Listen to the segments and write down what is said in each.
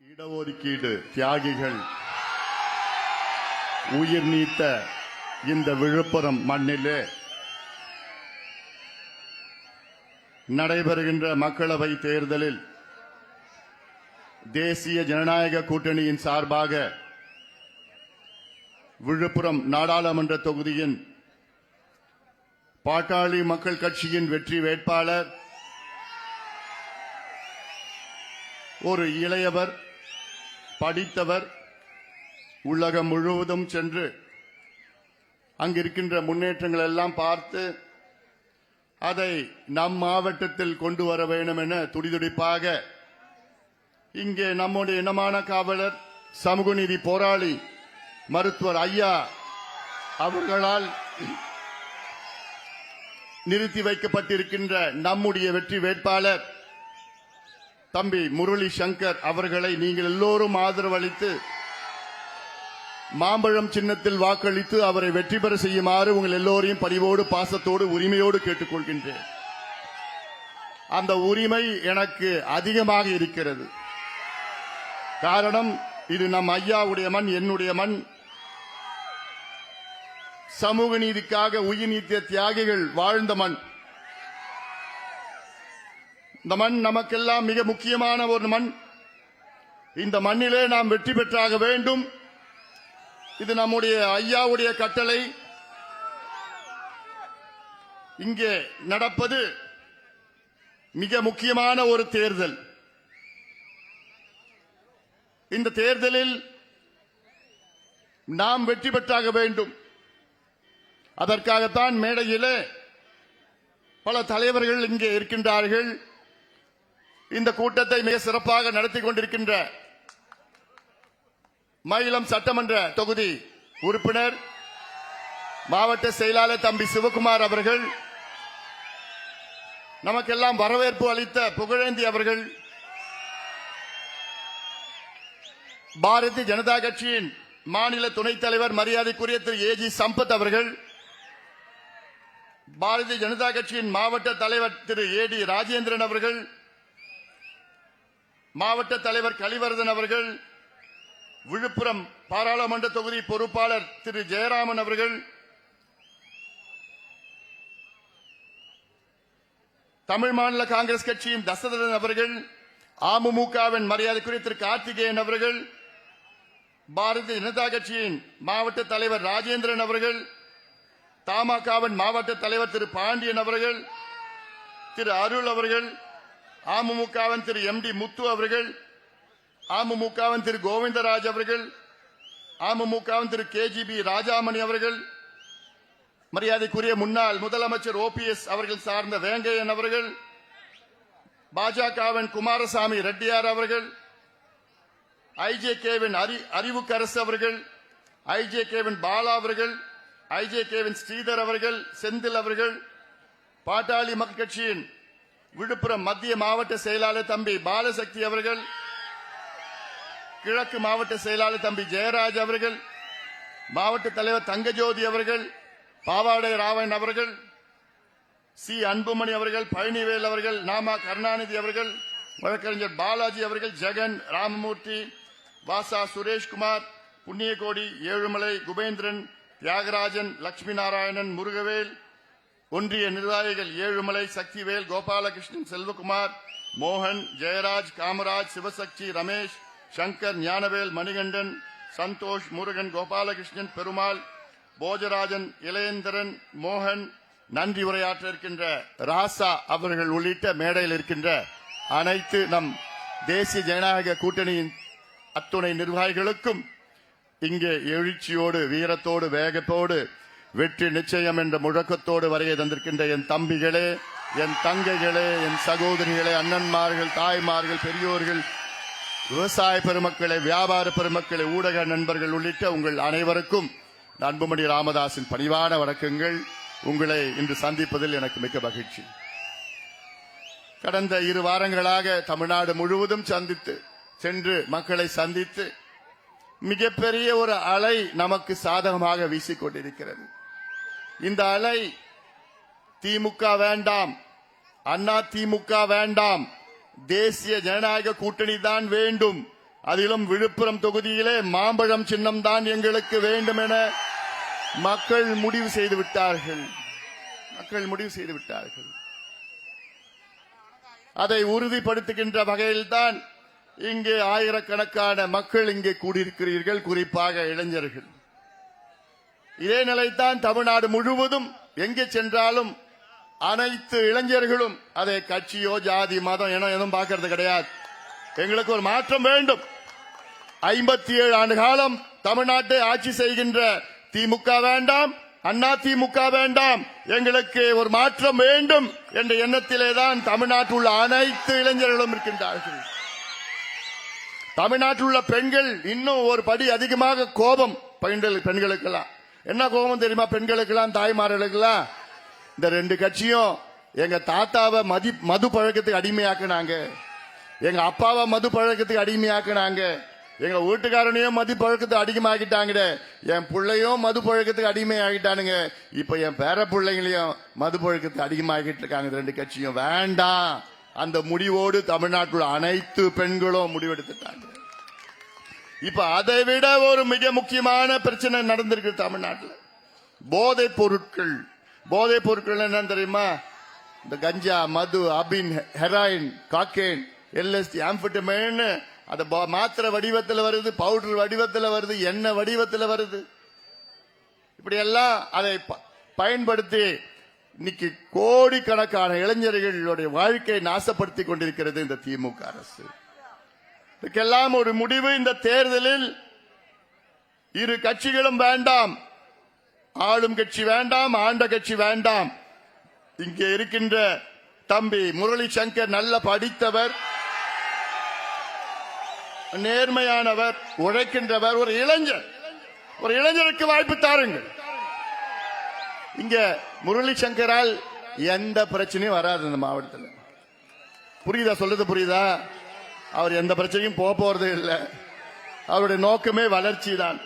இடஒதுக்கீடு தியாகிகள் உயிர் நீத்த இந்த விழுப்புரம் மண்ணிலே நடைபெறுகின்ற மக்களவை தேர்தலில் தேசிய ஜனநாயக கூட்டணியின் சார்பாக விழுப்புரம் நாடாளுமன்ற தொகுதியின் பாட்டாளி மக்கள் கட்சியின் வெற்றி வேட்பாளர் ஒரு இளையவர், படித்தவர், உலகம் முழுவதும் சென்று அங்கிருக்கின்ற முன்னேற்றங்கள் எல்லாம் பார்த்து அதை நம் மாவட்டத்தில் கொண்டு வர வேண்டும் என துடிதுடிப்பாக இங்கே நம்முடைய இனமான காவலர், சமூக நீதி போராளி மருத்துவர் ஐயா அவர்களால் நிறுத்தி வைக்கப்பட்டிருக்கின்ற நம்முடைய வெற்றி வேட்பாளர் தம்பி முரளி சங்கர் அவர்களை நீங்கள் எல்லோரும் ஆதரவளித்து மாம்பழம் சின்னத்தில் வாக்களித்து அவரை வெற்றி பெற செய்யுமாறு உங்கள் எல்லோரையும் பணிவோடு, பாசத்தோடு, உரிமையோடு கேட்டுக்கொள்கின்றேன். அந்த உரிமை எனக்கு அதிகமாக இருக்கிறது. காரணம், இது நம் ஐயாவுடைய மண், என்னுடைய மண். சமூக நீதிக்காக உயிர் நீத்திய தியாகிகள் வாழ்ந்த மண். இந்த மண் நமக்கெல்லாம் மிக முக்கியமான ஒரு மண். இந்த மண்ணிலே நாம் வெற்றி பெற்றாக வேண்டும். இது நம்முடைய ஐயாவுடைய கட்டளை. இங்கே நடப்பது மிக முக்கியமான ஒரு தேர்தல். இந்த தேர்தலில் நாம் வெற்றி பெற்றாக வேண்டும். அதற்காகத்தான் மேடையிலே பல தலைவர்கள் இங்கே இருக்கின்றார்கள். இந்த கூட்டத்தை மிக சிறப்பாக நடத்தி கொண்டிருக்கின்ற மயிலம் சட்டமன்ற தொகுதி உறுப்பினர், மாவட்ட செயலாளர் தம்பி சிவகுமார் அவர்கள், நமக்கெல்லாம் வரவேற்பு அளித்த புகழேந்தி அவர்கள், பாரதிய ஜனதா கட்சியின் மாநில துணைத் தலைவர் மரியாதைக்குரிய திரு ஏஜி சம்பத் அவர்கள், பாரதிய ஜனதா கட்சியின் மாவட்ட தலைவர் திரு ஏடி ராஜேந்திரன் அவர்கள், மாவட்ட தலைவர் கலிவர்தன் அவர்கள், விழுப்புரம் பாராளுமன்ற தொகுதி பொறுப்பாளர் திரு ஜெயராமன் அவர்கள், தமிழ் மாநில காங்கிரஸ் கட்சியின் தசரதன் அவர்கள், அமமுகவின் மரியாதைக்குரிய திரு கார்த்திகேயன் அவர்கள், பாரதிய ஜனதா கட்சியின் மாவட்ட தலைவர் ராஜேந்திரன் அவர்கள், தமாகவின் மாவட்ட தலைவர் திரு பாண்டியன் அவர்கள், திரு அருள் அவர்கள், அமமுகவின் திரு எம்டி முத்து அவர்கள், அமமுகவின் திரு கோவிந்தராஜ் அவர்கள், அமமுகவின் திரு கேஜிபி ராஜாமணி அவர்கள், மரியாதைக்குரிய முன்னாள் முதலமைச்சர் OPS அவர்கள் சார்ந்த வேங்கையன் அவர்கள், பாஜகவின் குமாரசாமி ரெட்டியார் அவர்கள், IJKவின் அறிவுக்கரசு அவர்கள், IJKவின் பாலா அவர்கள், IJKவின் ஸ்ரீதர் அவர்கள், செந்தில் அவர்கள், பாட்டாளி மக்கள் கட்சியின் விழுப்புரம் மத்திய மாவட்ட செயலாளர் தம்பி பாலசக்தி அவர்கள், கிழக்கு மாவட்ட செயலாளர் தம்பி ஜெயராஜ் அவர்கள், மாவட்ட தலைவர் தங்கஜோதி அவர்கள், பாவாடை ராவன் அவர்கள், சி அன்புமணி அவர்கள், பழனிவேல் அவர்கள், நாமா கருணாநிதி அவர்கள், வழக்கறிஞர் பாலாஜி அவர்கள், ஜெகன், ராமமூர்த்தி, வாசா சுரேஷ்குமார், புண்ணியகோடி, ஏழுமலை, குபேந்திரன், தியாகராஜன், லட்சுமி நாராயணன், முருகவேல், ஒன்றிய நிர்வாகிகள் ஏழுமலை, சக்திவேல், கோபாலகிருஷ்ணன், செல்வகுமார், மோகன், ஜெயராஜ், காமராஜ், சிவசக்தி, ரமேஷ், சங்கர், ஞானவேல், மணிகண்டன், சந்தோஷ், முருகன், கோபாலகிருஷ்ணன், பெருமாள், போஜராஜன், இளையேந்திரன், மோகன், நன்றி உரையாற்ற இருக்கின்ற ராசா அவர்கள் உள்ளிட்ட மேடையில் இருக்கின்ற அனைத்து நம் தேசிய ஜனநாயக கூட்டணியின் அத்துணை நிர்வாகிகளுக்கும் இங்கே எழுச்சியோடு, வீரத்தோடு, வேகத்தோடு, வெற்றி நிச்சயம் என்ற முழக்கத்தோடு வரைய தந்திருக்கின்ற என் தம்பிகளே, என் தங்கைகளே, என் சகோதரிகளே, அண்ணன்மார்கள், தாய்மார்கள், பெரியோர்கள், விவசாய பெருமக்களே, வியாபார பெருமக்களே, ஊடக நண்பர்கள் உள்ளிட்ட உங்கள் அனைவருக்கும் அன்புமணி ராமதாஸின் பணிவான வணக்கங்கள். உங்களை இன்று சந்திப்பதில் எனக்கு மிக்க மகிழ்ச்சி. கடந்த 2 வாரங்களாக தமிழ்நாடு முழுவதும் சென்று மக்களை சந்தித்து மிகப்பெரிய ஒரு அலை நமக்கு சாதகமாக வீசிக்கொண்டிருக்கிறது. இந்த அலை திமுக வேண்டாம், அண்ணா திமுக வேண்டாம், தேசிய ஜனநாயக கூட்டணி தான் வேண்டும், அதிலும் விழுப்புரம் தொகுதியிலே மாம்பழம் சின்னம் தான் எங்களுக்கு வேண்டும் என மக்கள் முடிவு செய்து விட்டார்கள். அதை உறுதிப்படுத்துகின்ற வகையில்தான் இங்கே ஆயிரக்கணக்கான மக்கள் இங்கே கூடியிருக்கிறீர்கள், குறிப்பாக இளைஞர்கள். இதே நிலைத்தான் தமிழ்நாடு முழுவதும் எங்கே சென்றாலும் அனைத்து இளைஞர்களும் அதை கட்சியோ ஜாதி மதம் என எதுவும் பார்க்கறது கிடையாது. எங்களுக்கு ஒரு மாற்றம் வேண்டும். 57 ஆண்டு காலம் தமிழ்நாட்டை ஆட்சி செய்கின்ற திமுக வேண்டாம், அண்ணா திமுக வேண்டாம், எங்களுக்கு ஒரு மாற்றம் வேண்டும் என்ற எண்ணத்திலேதான் தமிழ்நாட்டில் உள்ள அனைத்து இளைஞர்களும் இருக்கின்றார்கள். தமிழ்நாட்டில் உள்ள பெண்கள் இன்னும் ஒரு படி அதிகமாக கோபம். பெண்களுக்கெல்லாம் என்ன கோபம் தெரியுமா? பெண்களுக்கெல்லாம், தாய்மார்களுக்கெல்லாம், இந்த 2 கட்சியும் எங்க தாத்தாவை மது பழக்கத்துக்கு அடிமையாக்குனாங்க, எங்க அப்பாவை மது பழக்கத்துக்கு அடிமையாக்குனாங்க, எங்க வீட்டுக்காரனையும் மது பழக்கத்துக்கு அடிமையாக்கிட்டாங்க, என் பிள்ளையும் மது பழக்கத்துக்கு அடிமையாகிட்டானுங்க, இப்ப என் பேர பிள்ளைங்களையும் மது பழக்கத்துக்கு அடிமையாகிட்டு இருக்காங்க. 2 கட்சியும் வேண்டாம். அந்த முடிவோடு தமிழ்நாட்டில் அனைத்து பெண்களும் முடிவெடுத்துட்டாங்க. இப்ப அதை விட ஒரு மிக முக்கியமான பிரச்சனை நடந்திருக்கு தமிழ்நாட்டில். போதைப் பொருட்கள் என்னன்னு தெரியுமா? இந்த கஞ்சா, மது, அபின், ஹெராயின், காக்கேன், எல்எஸ்டி, ஆம்பெட்டமைன், அது மாத்திரை வடிவத்தில் வருது, பவுடர் வடிவத்தில் வருது, எண்ணெய் வடிவத்தில் வருது. இப்படி எல்லாம் அதை பயன்படுத்தி இன்னைக்கு கோடிக்கணக்கான இளைஞர்களுடைய வாழ்க்கையை நாசப்படுத்தி கொண்டிருக்கிறது இந்த திமுக அரசு. இதுக்கெல்லாம் ஒரு முடிவு இந்த தேர்தலில். 2 கட்சிகளும் வேண்டாம், ஆளும் கட்சி வேண்டாம், ஆண்ட கட்சி வேண்டாம். இங்கே இருக்கின்ற தம்பி முரளி சங்கர் நல்ல படித்தவர், நேர்மையானவர், உழைக்கின்றவர், ஒரு இளைஞருக்கு வாய்ப்பு தாருங்கள். இங்க முரளி சங்கரால் எந்த பிரச்சனையும் வராது இந்த மாவட்டத்தில். புரியுதா? சொல்றது புரியுதா? அவர் எந்த பிரச்சனையும் போறது இல்லை. அவருடைய நோக்கமே வளர்ச்சி தான்.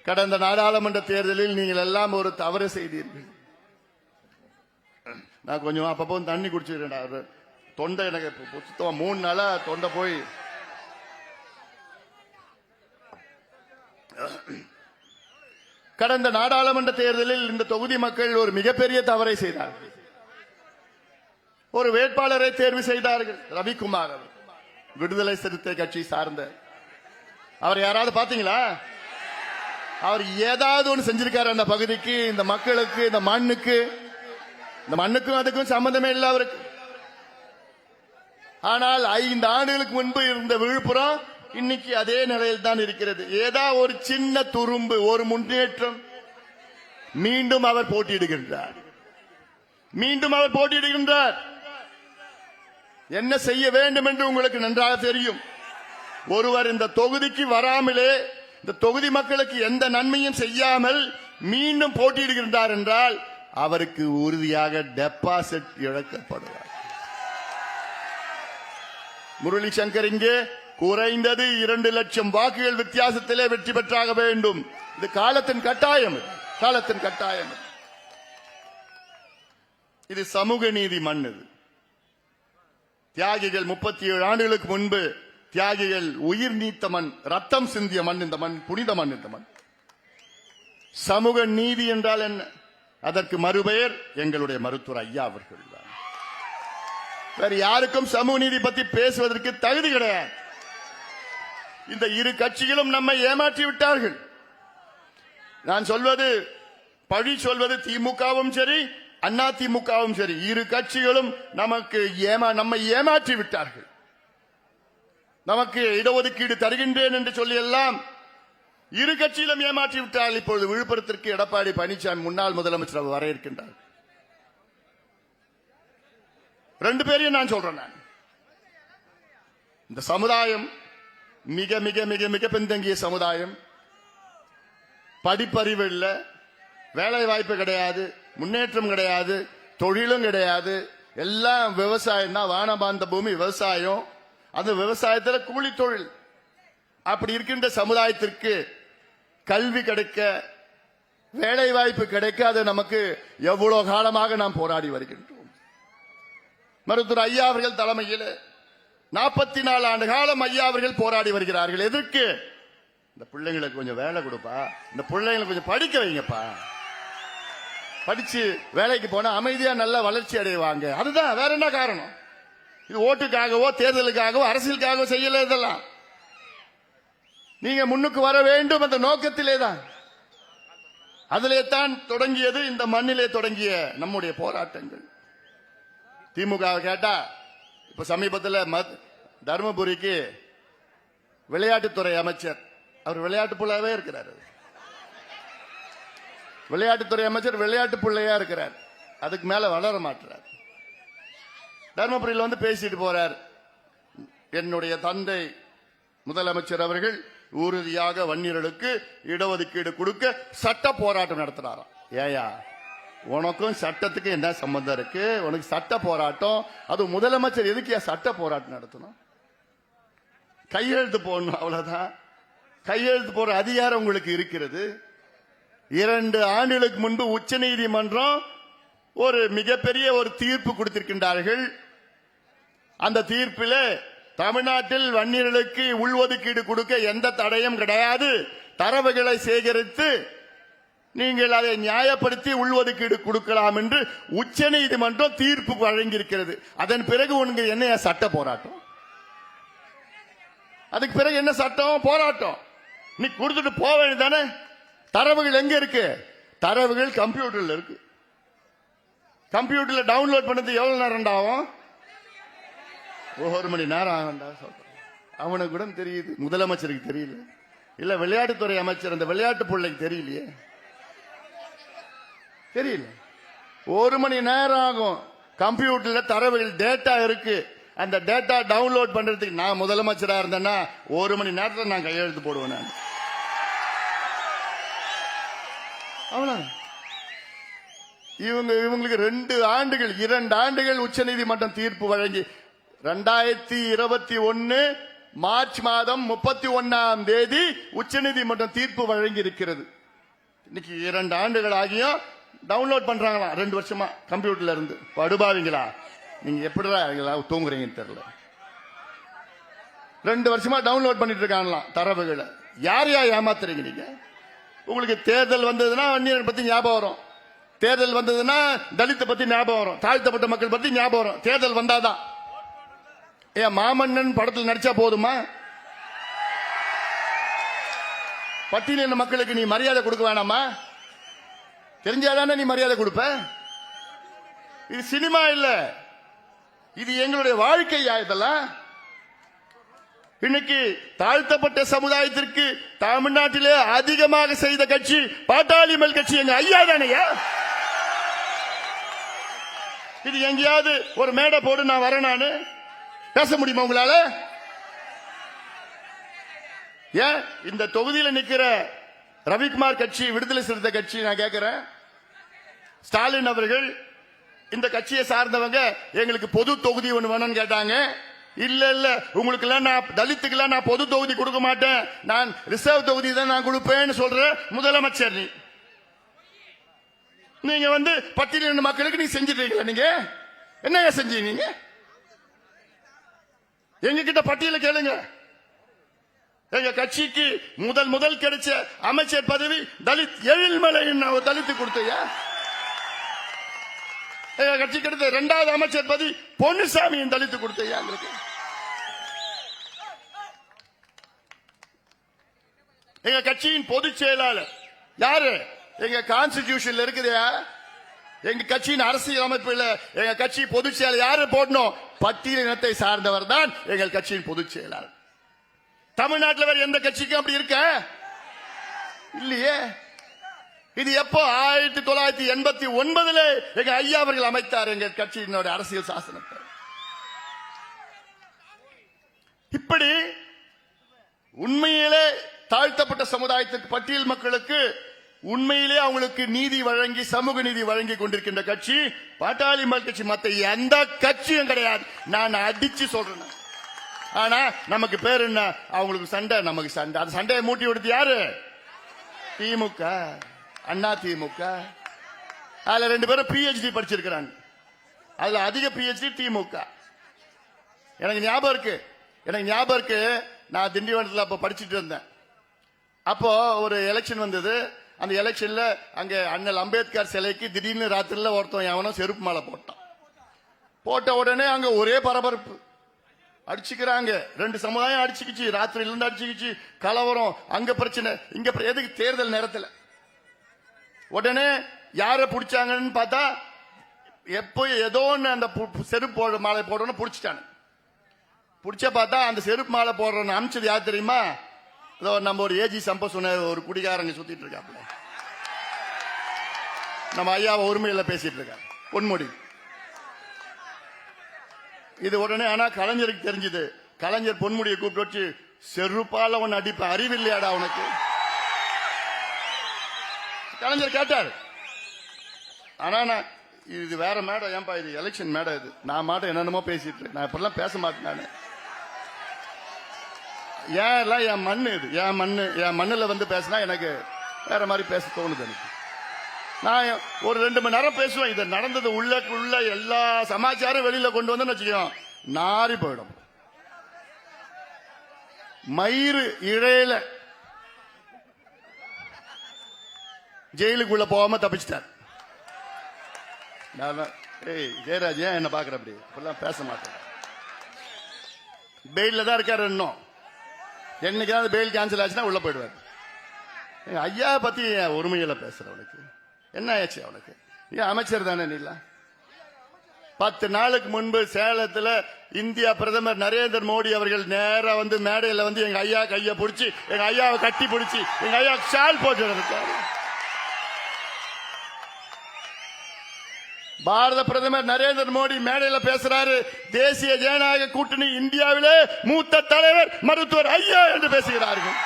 கடந்த நாடாளுமன்ற தேர்தலில் நீங்கள் எல்லாம் ஒரு தவறு செய்தீர்கள். நான் கொஞ்சம் அப்பப்போ தண்ணி குடிச்சிருக்கேன். தொண்டை எனக்கு சுத்தமா 3 நாளா தொண்டை போய். கடந்த நாடாளுமன்ற தேர்தலில் இந்த தொகுதி மக்கள் ஒரு மிகப்பெரிய தவறை செய்தார்கள். ஒரு வேட்பாளரை தேர்வு செய்தார்கள், ரவிக்குமார் அவர், விடுதலை சிறுத்தை கட்சி சார்ந்த. அவர் யாராவது பாத்தீங்களா? அவர் ஏதாவது ஒன்று செஞ்சிருக்காரு அந்த பகுதிக்கு, இந்த மக்களுக்கு, இந்த மண்ணுக்கும் அதுக்கும் சம்பந்தமே இல்லை அவருக்கு. ஆனால் 5 ஆண்டுகளுக்கு முன்பு இருந்த விழுப்புரம் இன்னைக்கு அதே நிலையில் தான் இருக்கிறது. ஏதா ஒரு சின்ன துரும்பு, ஒரு முன்னேற்றம். மீண்டும் அவர் போட்டியிடுகின்றார். என்ன செய்ய வேண்டும் என்று உங்களுக்கு நன்றாக தெரியும். ஒருவர் இந்த தொகுதிக்கு வராமலே, இந்த தொகுதி மக்களுக்கு எந்த நன்மையும் செய்யாமல் மீண்டும் போட்டியிடுகின்றார் என்றால் அவருக்கு உறுதியாக டெபாசிட் இழக்கப்படுவார். முரளி சங்கர் இங்கே குறைந்தது 2 லட்சம் வாக்குகள் வித்தியாசத்திலே வெற்றி பெற்றாக வேண்டும். இது காலத்தின் கட்டாயம். இது சமூக நீதி மண். இது தியாகிகள் 37 ஆண்டுகளுக்கு முன்பு தியாகிகள் உயிர் நீத்த மண், ரத்தம் சிந்திய மண். இந்த மண் புனித மண். இந்த மண். சமூக நீதி என்றால் என்ன? அதற்கு மறுபெயர் எங்களுடைய மருத்துவர் ஐயா அவர்கள் தான். வேறு யாருக்கும் சமூக நீதி பற்றி பேசுவதற்கு தகுதி கிடையாது. இந்த 2 கட்சிகளும் நம்மை ஏமாற்றி விட்டார்கள். நான் சொல்வது, பழி சொல்வது திமுகவும் சரி, அண்ணா திமுகவும் சரி, 2 கட்சிகளும் நம்மை ஏமாற்றி விட்டார்கள். நமக்கு இடஒதுக்கீடு தருகின்றேன் என்று சொல்லி எல்லாம் 2 கட்சியிலும் ஏமாற்றி விட்டார்கள். இப்பொழுது விழுப்புரத்திற்கு எடப்பாடி பழனிசாமி முன்னாள் முதலமைச்சர் வர இருக்கின்றார். 2 பேரையும் நான் சொல்றேன். இந்த சமுதாயம் மிக மிக மிக மிக பின்தங்கிய சமுதாயம். படிப்பறிவு இல்லை, வேலை வாய்ப்பு கிடையாது, முன்னேற்றம் கிடையாது, தொழிலும் கிடையாது. எல்லாம் விவசாயம் தான். வானபாந்த பூமி விவசாயம். அந்த விவசாயத்தில் கூலி தொழில். அப்படி இருக்கின்ற சமுதாயத்திற்கு கல்வி கிடைக்க, வேலை வாய்ப்பு கிடைக்க அது நமக்கு எவ்வளவு காலமாக நாம் போராடி வருகின்றோம். மருத்துவர் ஐயா அவர்கள் தலைமையில் 44 ஆண்டு காலம் ஐயா அவர்கள் போராடி வருகிறார்கள். எதற்கு? இந்த பிள்ளைங்களுக்கு கொஞ்சம் வேலை கொடுப்பா, இந்த பிள்ளைங்களை கொஞ்சம் படிக்க வைங்கப்பா, படிச்சு வேலைக்கு போனா அமைதியா நல்ல வளர்ச்சி அடைவாங்க. அதுதான், வேற என்ன காரணம்? இது ஓட்டுக்காகவோ தேர்தலுக்காகவோ அரசியலுக்காகவோ செய்யல. இதெல்லாம் நீங்க முன்னுக்கு வர வேண்டும் என்ற நோக்கத்திலே தான், அதிலே தான் தொடங்கியது, இந்த மண்ணிலே தொடங்கிய நம்முடைய போராட்டங்கள். திமுக கேட்டா இப்ப சமீபத்தில் தர்மபுரிக்கு விளையாட்டுத்துறை அமைச்சர், அவர் விளையாட்டு புள்ளையாவே இருக்கிறார். விளையாட்டுத்துறை அமைச்சர் விளையாட்டு புள்ளையா இருக்கிறார், அதுக்கு மேல வளர மாட்டார். தர்மபுரியில் வந்து பேசிட்டு போறார். என்னுடைய தந்தை முதலமைச்சர் அவர்கள் உறுதியாக வன்னியர்களுக்கு இடஒதுக்கீடு கொடுக்க சட்ட போராட்டம் நடத்துறாராம். ஏயா, உனக்கும் சட்டத்துக்கு என்ன சம்பந்தம் இருக்கு? உனக்கு சட்ட போராட்டம், அது முதலமைச்சர் எதுக்கு சட்ட போராட்டம் நடத்தணும்? கையெழுத்து போடணும், அவ்வளவுதான். கையெழுத்து போற அதிகாரம் உங்களுக்கு இருக்கிறது. 2 ஆண்டுகளுக்கு முன்பு உச்ச நீதிமன்றம் ஒரு மிகப்பெரிய ஒரு தீர்ப்பு கொடுத்திருக்கின்றார்கள். அந்த தீர்ப்பில் தமிழ்நாட்டில் வன்னியர்களுக்கு உள்ஒதுக்கீடு கொடுக்க எந்த தடையும் கிடையாது. தரவுகளை சேகரித்து நீங்கள் அதை நியாயப்படுத்தி உள்ஒதுக்கீடு கொடுக்கலாம் என்று உச்ச நீதிமன்றம் தீர்ப்பு வழங்கியிருக்கிறது. அதன் பிறகு உனக்கு என்ன சட்ட போராட்டம்? அதுக்கு பிறகு என்ன சட்டம் போராட்டம்? நீ கொடுத்துட்டு போக வேண்டியதானே? தரவுகள் எங்க இருக்கு? தரவுகள் கம்ப்யூட்டர்ல இருக்கு. கம்ப்யூட்டர்ல டவுன்லோட் பண்ணது எவ்வளவு நேரம் ஆகும்? 1 மணி நேரம் ஆகும்டா சொல்றேன். அவனுக்கு கூட தெரியுது, முதலமைச்சருக்கு தெரியல. இல்ல விளையாட்டுத்துறை அமைச்சர் அந்த விளையாட்டு பிள்ளைக்கு தெரியலையே, தெரியல. 1 மணி நேரம் ஆகும். கம்ப்யூட்டர்ல தரவுகள் டேட்டா இருக்கு. அந்த டேட்டா டவுன்லோட் பண்றதுக்கு நான் முதலமைச்சரா இருந்தேன்னா 1 மணி நேரத்தில் நான் கையெழுத்து போடுவேன். நான் அவ்வளவு. இவங்களுக்கு 2 ஆண்டுகள் உச்ச நீதிமன்றம் தீர்ப்பு வழங்கி 2021 மார்ச் மாதம் 31ஆம் தேதி உச்ச நீதிமன்றம் தீர்ப்பு வழங்கி இருக்கிறது. இன்னைக்கு 2 ஆண்டுகள் ஆகியும் டவுன்லோட் பண்றாங்களா 2 வருஷமா கம்ப்யூட்டர்ல இருந்து. படுபாவீங்களா நீங்க? எப்படிடா தூங்குறீங்கன்னு தெரியல. 2 வருஷமா டவுன்லோட் பண்ணிட்டு இருக்காங்களாம் தரவுகளை. யார் ஏமாத்துறீங்க நீங்க? உங்களுக்கு தேர்தல் வந்ததுன்னா வன்னியர் பத்தி ஞாபகம் வரும், தேர்தல் வந்ததுன்னா தலித்த பத்தி ஞாபகம் வரும், தாழ்த்தப்பட்ட மக்கள் பத்தி ஞாபகம் வரும். தேர்தல் வந்தாதான். ஏன் மாமன்னன் படத்தில் நடிச்சா போதுமா? பட்டியலின மக்களுக்கு நீ மரியாதை கொடுக்க வேணாமா? தெரிஞ்சாதானே நீ மரியாதை கொடுப்ப? இது சினிமா இல்ல, இது எங்களுடைய வாழ்க்கையா. இதெல்லாம் இன்னைக்கு தாழ்த்தப்பட்ட சமுதாயத்திற்கு தமிழ்நாட்டிலே அதிகமாக செய்த கட்சி பாட்டாளி மக்கள் கட்சி எங்க ஐயா தானையா. இது எங்கேயாவது ஒரு மேடை போடு, நான் வரேன், நானு பேச முடியுமா உங்களால? ஏன் இந்த தொகுதியில் நிக்கிற ரவிக்குமார் கட்சி, விடுதலை சிறுத்தை கட்சி, நான் கேட்கிறேன், ஸ்டாலின் அவர்கள் இந்த கட்சியை சார்ந்தவங்க எங்களுக்கு பொது தொகுதி ஒன்று வேணும்னு கேட்டாங்க. இல்ல இல்ல, உங்களுக்கு எல்லாம் நான் தலித்துக்கு நான் பொது தொகுதி கொடுக்க மாட்டேன், நான் ரிசர்வ் தொகுதி தான் நான் கொடுப்பேன்னு சொல்ற முதலமைச்சர் நீங்க வந்து பட்டியலின மக்களுக்கு நீங்க செஞ்சிருக்கீங்களா? நீங்க என்ன செஞ்சீங்க? எங்க கிட்ட பட்டியல கேளுங்க. எங்க கட்சிக்கு முதல் கிடைச்ச அமைச்சர் பதவி தலித் எழில்மலை தலித்து கொடுத்தையா. எங்க கட்சி கிடைத்த 2வது அமைச்சர் பதவி பொன்னுசாமி தலித்து கொடுத்தையா. எங்க கட்சியின் பொதுச் செயலாளர் யாரு? எங்க கான்ஸ்டிடியூஷன்ல இருக்குதையா. எங்க கட்சியின் அரசியல் அமைப்பில் எங்க கட்சி பொதுச் செயலாளர் யாரு போடணும்? பட்டியலினத்தை சார்ந்தவர் தான் எங்கள் கட்சியின் பொதுச் செயலாளர். தமிழ்நாட்டில் வேற எந்த கட்சிக்கும் அப்படி இருக்க இல்லையே. இது எப்போ? 1989 எங்க ஐயா அவர்கள் அமைத்தார் எங்கள் கட்சியினுடைய அரசியல் சாசனத்தை. இப்படி உண்மையிலே தாழ்த்தப்பட்ட சமுதாயத்திற்கு, பட்டியல் மக்களுக்கு உண்மையிலே அவங்களுக்கு நீதி வழங்கி, சமூக நீதி வழங்கி கொண்டிருக்கின்ற கட்சி பாட்டாளி மக்கள் கட்சி. மத்த எந்த கட்சியும் கிடையாது. நான் அடிச்சு சொல்றேன், ஆனா நமக்கு பேர் என்ன? அவங்களுக்கு சண்டை, நமக்கு சண்டை. அந்த சண்டையை மூட்டி விடுத்து யாரு? திமுக, அண்ணா திமுக. அதுல 2 பேரும் PhD படிச்சிருக்கிறாங்க. அதுல அதிக PhD திமுக. எனக்கு ஞாபகம் இருக்கு. நான் திண்டிவனத்தில் அப்ப படிச்சுட்டு இருந்தேன். அப்போ ஒரு எலெக்ஷன் வந்தது. அந்த எலெக்ஷன்ல அங்க அண்ணல் அம்பேத்கர் சிலைக்கு திடீர்னு ராத்திரில ஒருத்தன் எவனோ செருப்பு மாலை போட்டான். போட்ட உடனே அங்க ஒரே பரபரப்பு, அடிச்சுக்கிறாங்க. 2 சமுதாயம் அடிச்சுக்கிச்சு, ராத்திரில இருந்து அடிச்சுக்கிச்சு, கலவரம், அங்க பிரச்சனை, இங்க எதுக்கு? தேர்தல் நேரத்தில். உடனே யார பிடிச்சாங்கன்னு பார்த்தா, எப்போ ஏதோ அந்த செருப்பு மாலை போடுறோன்னு பிடிச்சிட்டாங்க. பிடிச்ச பார்த்தா அந்த செருப்பு மாலை போடுறோன்னு அமிச்சது யார் தெரியுமா? நம்ம ஒரு ஏஜி சம்ப சொன்ன ஒரு குடிகாரங்க சுத்திட்டு இருக்காப்ல, நம்ம ஐயாவை உரிமையில பேசிட்டு இருக்காங்க, பொன்முடி. இது உடனே ஆனா கலைஞருக்கு தெரிஞ்சது. கலைஞர் பொன்முடியை கூப்பிட்டு வச்சு, செருப்பால உன்னை அடிப்ப, அறிவில்லையாடா உனக்கு? கலைஞர் கேட்டார். ஆனா நான் இது வேற மேடம், ஏன்பா இது எலெக்ஷன் மேடம், இது நான் மாட்டேன் என்னென்னமோ பேசிட்டு, நான் இப்பெல்லாம் பேச மாட்டேன். நான் ஏன் எல்லாம் என் மண்ணு, இது என் மண்ணுல வந்து பேசினா எனக்கு வேற மாதிரி பேச தோணுது. எனக்கு நான் ஒரு 2 மணி நேரம் பேசுவேன். இது நடந்தது உள்ள எல்லா சமாச்சாரம் வெளியில கொண்டு வந்து வச்சுக்கோ, நாரி போயிடும். மயிறு இழையில ஜெயிலுக்குள்ள போகாம தப்பிச்சிட்டார். ஏய் ஜெயராஜ், ஏன் என்ன பாக்குற? அப்படி இப்பெல்லாம் பேச மாட்டேன். பெயில தான் இருக்காரு. இன்னும் என்னைக்காவது பெயில் கேன்சல் ஆச்சுன்னா உள்ள போயிடுவார். ஐயா பத்தி உரிமையில பேசுற அவனுக்கு என்ன ஆச்சு? அவனுக்கு ஏன் அமைச்சர் தானே நீல? 10 நாளுக்கு முன்பு சேலத்துல இந்தியா பிரதமர் நரேந்திர மோடி அவர்கள் நேரா வந்து மேடையில வந்து எங்க ஐயா கைய பிடிச்சி, எங்க ஐயாவை கட்டி பிடிச்சி, எங்க ஐயா ஷால் போட்டு இருக்காரு. பாரத பிரதமர் நரேந்திர மோடி மேடையில பேசுறாரு, தேசிய ஜனநாயக கூட்டணி இந்தியாவிலே மூத்த தலைவர் மருத்துவர் ஐயா என்று பேசுகிறார்கள்.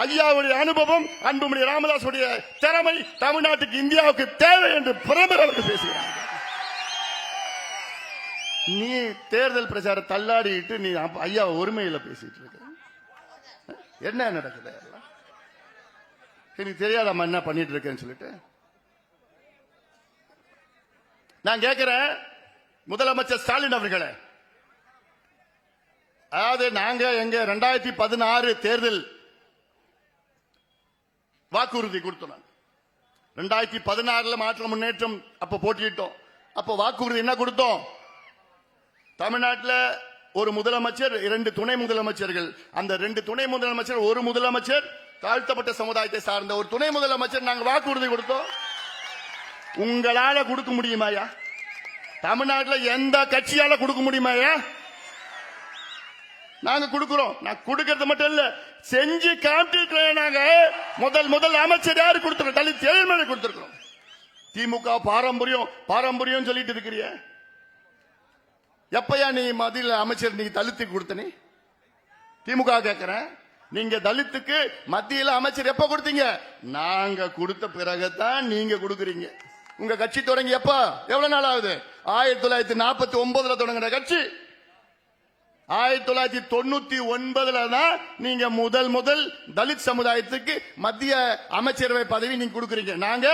ஐயாவுடைய அனுபவம், அன்புமணி ராமதாசுடைய திறமை தமிழ்நாட்டுக்கு, இந்தியாவுக்கு தேவை என்று பிரதமர் அவர்கள் பேசுகிறார்கள். நீ தேர்தல் பிரச்சார தள்ளாடிட்டு நீ ஐயா உரிமையில பேசிட்டு இருக்க. என்ன நடக்குது? எனக்கு தெரியாதம்மா என்ன பண்ணிட்டு இருக்கேன்னு சொல்லிட்டு நான் கேட்கிறேன் முதலமைச்சர் ஸ்டாலின் அவர்களே. அதாவது நாங்க எங்க 2016 தேர்தல் வாக்குறுதி கொடுத்தோம். 2016 மாற்ற முன்னேற்றம் அப்ப போட்டியிட்டோம். அப்ப வாக்குறுதி என்ன கொடுத்தோம்? தமிழ்நாட்டில் ஒரு முதலமைச்சர், 2 துணை முதலமைச்சர்கள். அந்த 2 துணை முதலமைச்சர், ஒரு முதலமைச்சர் தாழ்த்தப்பட்ட சமுதாயத்தை சார்ந்த ஒரு துணை முதலமைச்சர் நாங்க வாக்குறுதி கொடுத்தோம். உங்களால கொடுக்க முடியுமாயா? தமிழ்நாட்டில் எந்த கட்சியால கொடுக்க முடியுமாயா? நாங்க கொடுக்கிறோம். நான் கொடுக்கறது மட்டும் இல்ல, செஞ்சு காட்டிருக்கிறோம். நாங்க முதல் அமைச்சர் யாரு கொடுத்துருக்கோம்? தலித் ஏழ்மலை கொடுத்திருக்கிறோம். திமுக பாரம்பரியம் சொல்லிட்டு இருக்கிறிய. எப்பயா நீ மத்தியில் அமைச்சர் நீ தலித்துக்கு கொடுத்த? நீ திமுக கேட்கிறேன், நீங்க தலித்துக்கு மத்தியில் அமைச்சர் எப்ப கொடுத்தீங்க? நாங்க கொடுத்த பிறகுதான் நீங்க கொடுக்கறீங்க. உங்க கட்சி தொடங்கி எப்ப, எவ்வளவு நாள் ஆகுது? 1949 தொடங்கின கட்சி. 1999 தான் நீங்க முதல் தலித் சமுதாயத்துக்கு மத்திய அமைச்சரவை பதவி நீங்க கொடுக்கறீங்க. நாங்க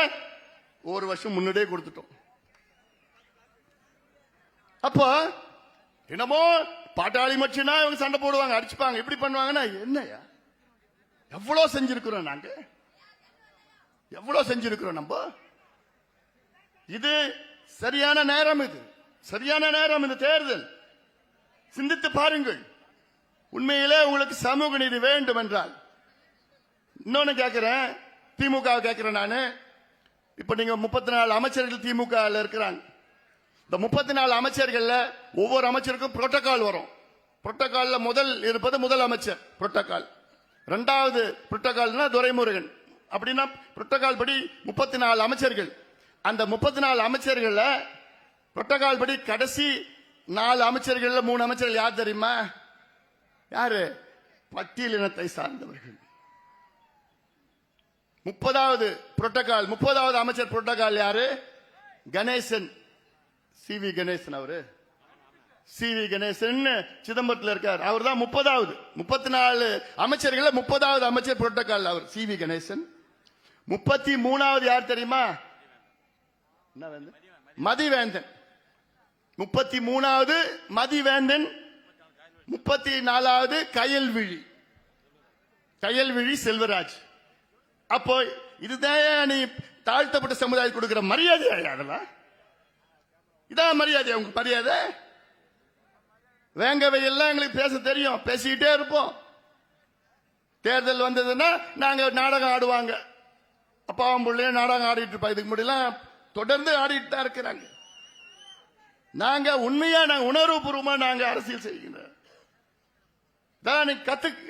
1 வருஷம் முன்னாடியே கொடுத்துட்டோம். அப்போ என்னமோ பாட்டாளி மச்சினா இவங்க சண்டை போடுவாங்க, அடிச்சுப்பாங்க, இப்படி பண்ணுவாங்கன்னா என்னையா? எவ்வளவு செஞ்சிருக்கிறோம் நாங்க, எவ்வளவு செஞ்சிருக்கிறோம் நம்ம. இது சரியான நேரம், இது சரியான நேரம். இந்த தேர்தல் சிந்தித்து பாருங்கள். உண்மையிலே உங்களுக்கு சமூக நீதி வேண்டும் என்றால், இன்னொன்னு கேட்கிறேன், திமுக கேட்கிறேன் நானு. இப்ப நீங்க 34 அமைச்சர்கள் திமுக இருக்கிறாங்க. இந்த 34 அமைச்சர்கள் ஒவ்வொரு அமைச்சருக்கும் புரோட்டோகால் வரும். புரோட்டோகால்ல முதல் இருப்பது முதல் அமைச்சர் புரோட்டோகால். 2வது புரோட்டோகால்னா துரைமுருகன். அப்படின்னா புரோட்டோகால் படி 34 அமைச்சர்கள். அந்த 34 அமைச்சர்கள் புரோட்டோகால் படி கடைசி 4 அமைச்சர்கள் 3 அமைச்சர்கள் யார் தெரியுமா? யாரு? பட்டியலினத்தை சார்ந்தவர்கள். 30வது புரோட்டோகால், 30வது அமைச்சர் புரோட்டோகால் யாரு? கணேசன், CV கணேசன். அவரு சி.வி. கணேசன் சிதம்பரத்தில் இருக்கார். அவர் தான் 30வது 34 அமைச்சர்கள் 30வது அமைச்சர் புரோட்டோகால். அவர் சி.வி. கணேசன். 33வது யார் தெரியுமா? மதிவேந்தன். 33வது மதிவேந்தன். 34வது கயல்விழி செல்வராஜ். அப்போ இதுதான் நீ தாழ்த்தப்பட்ட சமுதாயம் கொடுக்கிற மரியாதை. அதெல்லாம் இதான் மரியாதை. உங்க மரியாதை வேங்கவை எல்லாம் எங்களுக்கு பேச தெரியும், பேசிக்கிட்டே இருப்போம். தேர்தல் வந்ததுன்னா நாங்க நாடகம் ஆடுவாங்க. அப்பாவும் பிள்ளைய நாடகம் ஆடிட்டு இருப்பா. இதுக்கு முன்னாடிலாம் தொடர்ந்து ஆடிட்டு தான் இருக்கிறாங்க. நாங்க உண்மையா நாங்க உணர்வுபூர்வமா நாங்க அரசியல் செய்கின்றோம். கத்துக்க.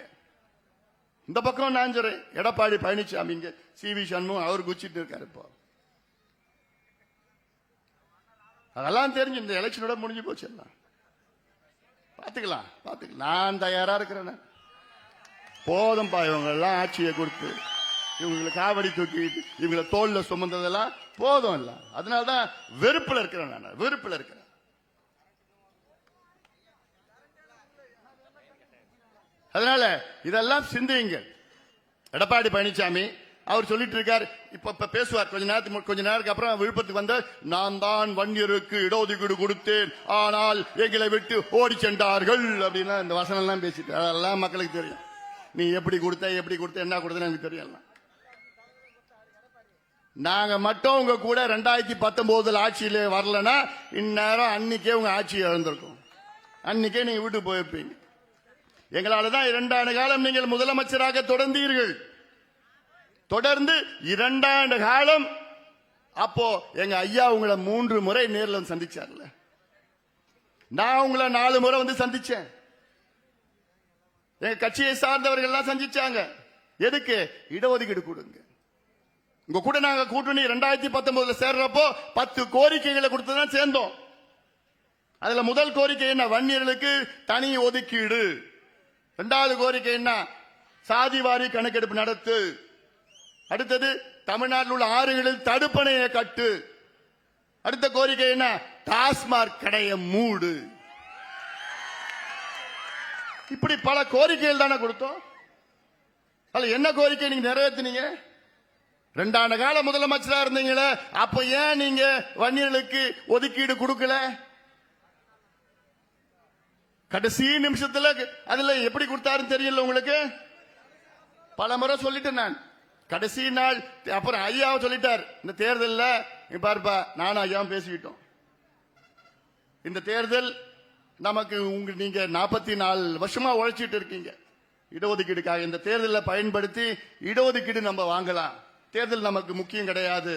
இந்த பக்கம் நான் சொல்றேன், எடப்பாடி பழனிசாமி இங்க சி.வி. சண்முகம் அவர் குச்சிட்டு இருக்காரு. இப்போ அதெல்லாம் தெரிஞ்சு இந்த எலெக்ஷனோட முடிஞ்சு போச்சு. எல்லாம் பாத்துக்கலாம். நான் தயாரா இருக்கிறேன். போதும்பா இவங்க எல்லாம் ஆட்சியை கொடுத்து இவங்களுக்கு காவடி தூக்கிட்டு இவங்களை தோல்ல சுமந்ததெல்லாம் போதும். இல்ல அதனாலதான் வெறுப்புல இருக்கிறேன். நான் வெறுப்புல இருக்கிறேன். அதனால இதெல்லாம் சிந்தியுங்கள். எடப்பாடி பழனிசாமி அவர் சொல்லிட்டு இருக்காரு. இப்ப பேசுவார் கொஞ்ச நேரத்துக்கு அப்புறம் விழுப்புரத்துக்கு வந்த நான் தான் வன்னியருக்கு இடஒதுக்கீடு கொடுத்தேன், ஆனால் எங்களை விட்டு ஓடி சென்றார்கள் அப்படின்னா இந்த வசனம் எல்லாம் பேசிட்டு அதெல்லாம் மக்களுக்கு தெரியும். நீ எப்படி கொடுத்த என்ன கொடுத்த எனக்கு தெரியல. நாங்க மட்டும் உங்க கூட 2019 ஆட்சியில வரலன்னா இந்நேரம் அன்னைக்கே உங்க ஆட்சி இழந்திருக்கும். அன்னைக்கே நீங்க வீட்டுக்கு போயிருப்பீங்க. எங்களாலதான் 2 ஆண்டு காலம் நீங்கள் முதலமைச்சராக தொடர்ந்தீர்கள். தொடர்ந்து 2 ஆண்டு காலம். அப்போ எங்க ஐயா உங்களை 3 முறை நேரில் வந்து சந்திச்சார்ல. நான் உங்களை 4 முறை வந்து சந்திச்சேன். எங்க கட்சியை சார்ந்தவர்கள் எல்லாம் சந்திச்சாங்க. எதுக்கு? இடஒதுக்கீடு கொடுங்க. உங்க கூட நாங்க கூட்டணி 2019 சேர்றப்போ 10 கோரிக்கைகளை கொடுத்துதான் சேர்ந்தோம். அதுல முதல் கோரிக்கை என்ன? வன்னியர்களுக்கு தனி ஒதுக்கீடு. 2வது கோரிக்கை என்ன? சாதிவாரி கணக்கெடுப்பு நடத்து. அடுத்தது தமிழ்நாட்டில் உள்ள ஆறுகளில் தடுப்பணையை கட்டு. அடுத்த கோரிக்கை என்ன? டாஸ்மாக் கடையை மூடு. இப்படி பல கோரிக்கைகள் தானே கொடுத்தோம். அதுல என்ன கோரிக்கை நீங்க நிறைவேற்றினீங்க? 2 ஆண்டு கால முதலமைச்சரா இருந்தீங்களே, அப்ப ஏன் நீங்க வன்னியர்களுக்கு ஒதுக்கீடு கொடுக்கல? கடைசி நிமிஷத்துல அதுல எப்படி கொடுத்தாருன்னு தெரியல உங்களுக்கு. பல முறை சொல்லிட்டேன் நான். கடைசி நாள் அப்புறம் ஐயாவை சொல்லிட்டார், இந்த தேர்தலில் பாருப்பா நானும் ஐயாவும் பேசிக்கிட்டோம். இந்த தேர்தல் நமக்கு நீங்க 44 வருஷமா உழைச்சிட்டு இருக்கீங்க இடஒதுக்கீடுக்காக. இந்த தேர்தலில் பயன்படுத்தி இடஒதுக்கீடு நம்ம வாங்கலாம். தேர்தல் நமக்கு முக்கியம் கிடையாது.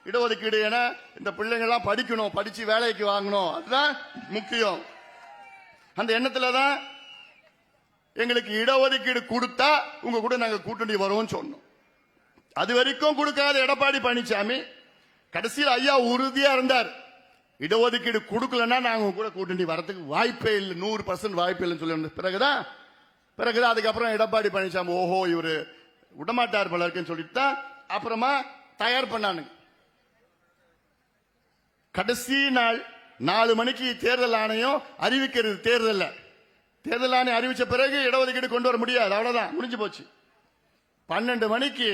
இடஒதுக்கீடு என இந்த பிள்ளைங்கள்லாம் படிக்கணும், படிச்சு வேலைக்கு வாங்கணும், அதுதான் முக்கியம். அந்த எண்ணத்துல தான் எங்களுக்கு இடஒதுக்கீடு கொடுத்தா உங்க கூட நாங்க கூட்டணி வருவோம் சொன்னோம். அது வரைக்கும் கொடுக்காத எடப்பாடி பழனிசாமி கடைசியில் ஐயா உறுதியா இருந்தார். இடஒதுக்கீடு கொடுக்கலன்னா நாங்க கூட கூட்டணி வரதுக்கு வாய்ப்பே இல்லை, 100% வாய்ப்பே இல்லைன்னு சொல்லி பிறகுதான் அதுக்கப்புறம் எடப்பாடி பழனிசாமி ஓஹோ இவரு விடமாட்டார் போல இருக்குன்னு சொல்லிட்டு தான் அப்புறமா தயார் பண்ணானுங்க. கடைசி நாள் 4 மணிக்கு தேர்தல் ஆணையம் அறிவிக்கிறது. தேர்தல் ஆணையம் அறிவிச்ச பிறகு இடஒதுக்கீடு கொண்டு வர முடியாது, அவ்வளவுதான், முடிஞ்சு போச்சு. 12 மணிக்கு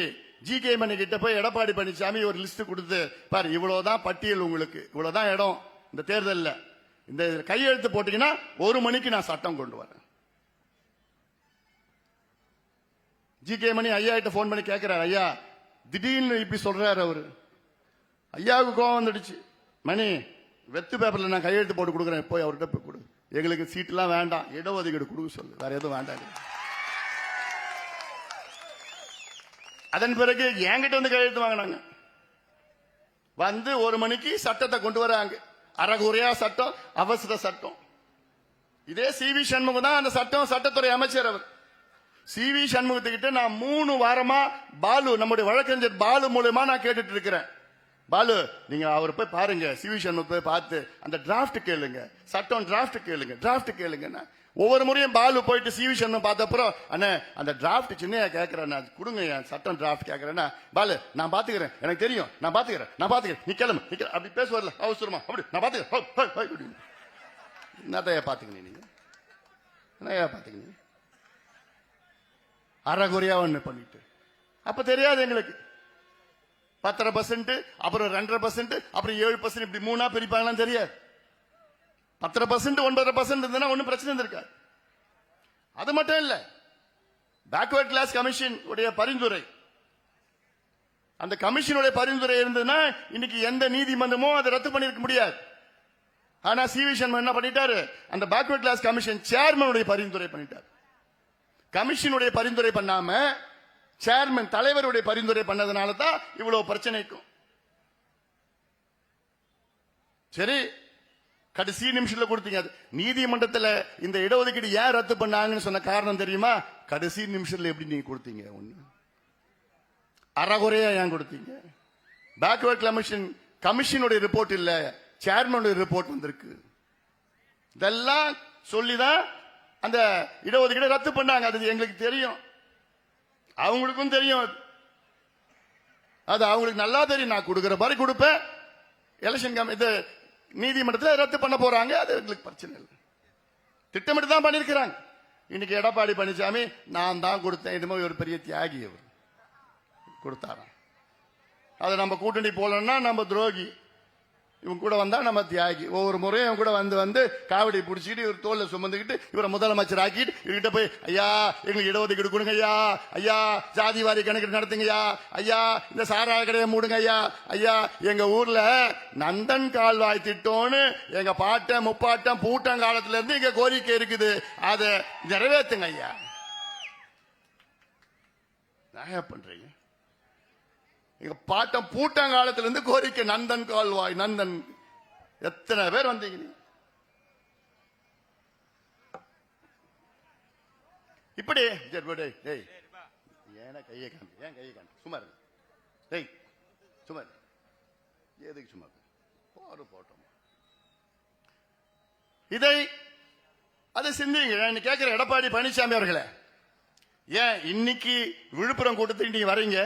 ஜி.கே. மணி கிட்ட போய் எடப்பாடி பழனிசாமி ஒரு லிஸ்ட் கொடுத்து பாரு, இவ்வளவுதான் பட்டியல், உங்களுக்கு இவ்வளவுதான் இடம் இந்த தேர்தலில், இந்த கையெழுத்து போட்டீங்கன்னா 1 மணிக்கு நான் சட்டம் கொண்டு வரேன். ஜி.கே. மணி ஐயா கிட்ட போன் பண்ணி கேட்கிறார், ஐயா திடீர்னு இப்படி சொல்றாரு அவரு. ஐயாவுக்கு கோவம் வந்துடுச்சு. மணி வெத்து பேப்பர்ல நான் கையெழுத்து போட்டு கொடுக்குறேன், போய் அவர்கிட்ட போய் கொடு, எங்களுக்கு சீட்டுலாம் வேண்டாம், இடஒதுக்கீடு கொடுக்க சொல்லு, வேற எதுவும் வேண்டாம். அதன் பிறகு என்கிட்ட வந்து கையெழுத்து வாங்கினாங்க. வந்து 1 மணிக்கு சட்டத்தை கொண்டு வராங்க. அறகுறையா சட்டம், அவசர சட்டம். இதே சி.வி. சண்முகம் தான் அந்த சட்டத்துறை அமைச்சர். அவர் சி.வி. சண்முகத்துக்கிட்ட நான் 3 வாரமா பாலு, நம்முடைய வழக்கறிஞர் பாலு மூலமா நான் கேட்டுட்டு இருக்கிறேன். பாலு நீங்க அவர் போய் பாருங்க, சி.வி. சண்முகம் போய் பார்த்து அந்த டிராப்ட் கேளுங்க, சட்டம் டிராப்ட் கேளுங்க. ஒவ்வொரு முறையும் பாலு போயிட்டு சி.வி. சண்முகம் பார்த்தப்பறம், அண்ணே அந்த டிராப்ட் சின்ன கேட்கிறேன், கொடுங்க என் சட்டம் டிராப்ட் கேட்கிறேன்னா, பாலு நான் பாத்துக்கிறேன், எனக்கு தெரியும், நான் பாத்துக்கிறேன், நீ கிளம்பு அப்படி பேசுவார்ல அவசரமா, அப்படி நான் பாத்துக்கிறேன். என்னத்தையா பாத்துக்கணும் நீங்க, என்னையா பாத்துக்கணும் அறகுறையா ஒண்ணு பண்ணிட்டு. அப்ப தெரியாது எங்களுக்கு 10.5%, அப்புறம் 2.5%, அப்புறம் 7%, இப்படி 3 பிரிப்பாங்களாம் தெரியாது. 10%, 9.5% இருந்ததுன்னா ஒன்னும் பிரச்சனை இருக்காது. அது மட்டும் இல்ல, பேக்வர்ட் கிளாஸ் கமிஷன் உடைய பரிந்துரை, அந்த கமிஷனுடைய பரிந்துரை இருந்ததுன்னா இன்னைக்கு எந்த நீதிமன்றமோ அதை ரத்து பண்ணிருக்க முடியாது. ஆனா சி.வி. சண்முகம் என்ன பண்ணிட்டாரு, அந்த பேக்வர்ட் கிளாஸ் கமிஷன் சேர்மனுடைய பரிந்துரை பண்ணிட்டார். கமிஷனுடைய பரிந்துரை பண்ணாம சேர்மன் தலைவருடைய பரிந்துரை பண்ணதுனால தான் இவ்வளவு பிரச்சனைக்கும். சரி, கடைசி நிமிஷத்துல கொடுத்தீங்க. நீதிமன்றத்தில் இந்த இடஒதுக்கீடு ஏன் ரத்து பண்ணாங்கன்னு சொன்ன காரணம் தெரியுமா? கடைசி நிமிஷத்துல எப்படி நீங்க கொடுத்தீங்க, ஒண்ணு அறகுறையா ஏன் கொடுத்தீங்க? பேக்வர்ட் கமிஷனுடைய ரிப்போர்ட் இல்ல, சேர்மனுடைய ரிப்போர்ட் வந்திருக்கு. இதெல்லாம் சொல்லிதான் அந்த இடஒதுக்கீடு ரத்து பண்ணாங்க. அது எங்களுக்கு தெரியும், அவங்களுக்கும் தெரியும், அது அவங்களுக்கு நல்லா தெரியும். நான் கொடுக்கிற மாதிரி கொடுப்பேன், எலெக்ஷன் இது நீதிமன்றத்தில் ரத்து பண்ண போறாங்க, அது எங்களுக்கு பிரச்சனை இல்லை. திட்டமிட்டு தான் பண்ணிருக்கிறாங்க. இன்னைக்கு எடப்பாடி பழனிசாமி நான் தான் கொடுத்தேன், இது மாதிரி ஒரு பெரிய தியாகி அவர் கொடுத்தாராம். அதை நம்ம கூட்டணி போலன்னா நம்ம துரோகி, இவங்க கூட வந்தா நம்ம தியாகி. ஒவ்வொரு முறையும் இவங்க கூட வந்து காவடி பிடிச்சிட்டு இவர் தோல்ல சுமந்துக்கிட்டு இவரை முதலமைச்சர் ஆக்கிட்டு இவர்கிட்ட போய் ஐயா எங்களுக்கு இடஒதுக்கீடு கொடுங்க ஐயா, ஐயா ஜாதிவாரி கணக்கு நடத்துங்கய்யா, ஐயா இந்த சாராய கடையை மூடுங்க ஐயா, ஐயா எங்க ஊர்ல நந்தன் கால்வாய் திட்டம்னு எங்க பாட்டன் முப்பாட்டன் பூட்டங்காலத்துல இருந்து இங்க கோரிக்கை இருக்குது, அதை நிறைவேற்றுங்க ஐயா. நான் பண்றீங்க, எங்க பாட்டம் பூட்டங்காலத்துல இருந்து கோரிக்கை நந்தன் கால்வாய், நந்தன். எத்தனை பேர் வந்தீங்க? இப்படி ஏன்னா கையை காமி, ஏன் கையை காமி, சும்மா டேய் சும்மா எதுக்கு சும்மா போட்டோம். இதை அதை சிந்திங்க. கேட்கிற எடப்பாடி பழனிசாமி அவர்களே, ஏன் இன்னைக்கு விழுப்புரம் கூட்டத்துக்கு நீங்க வரீங்க?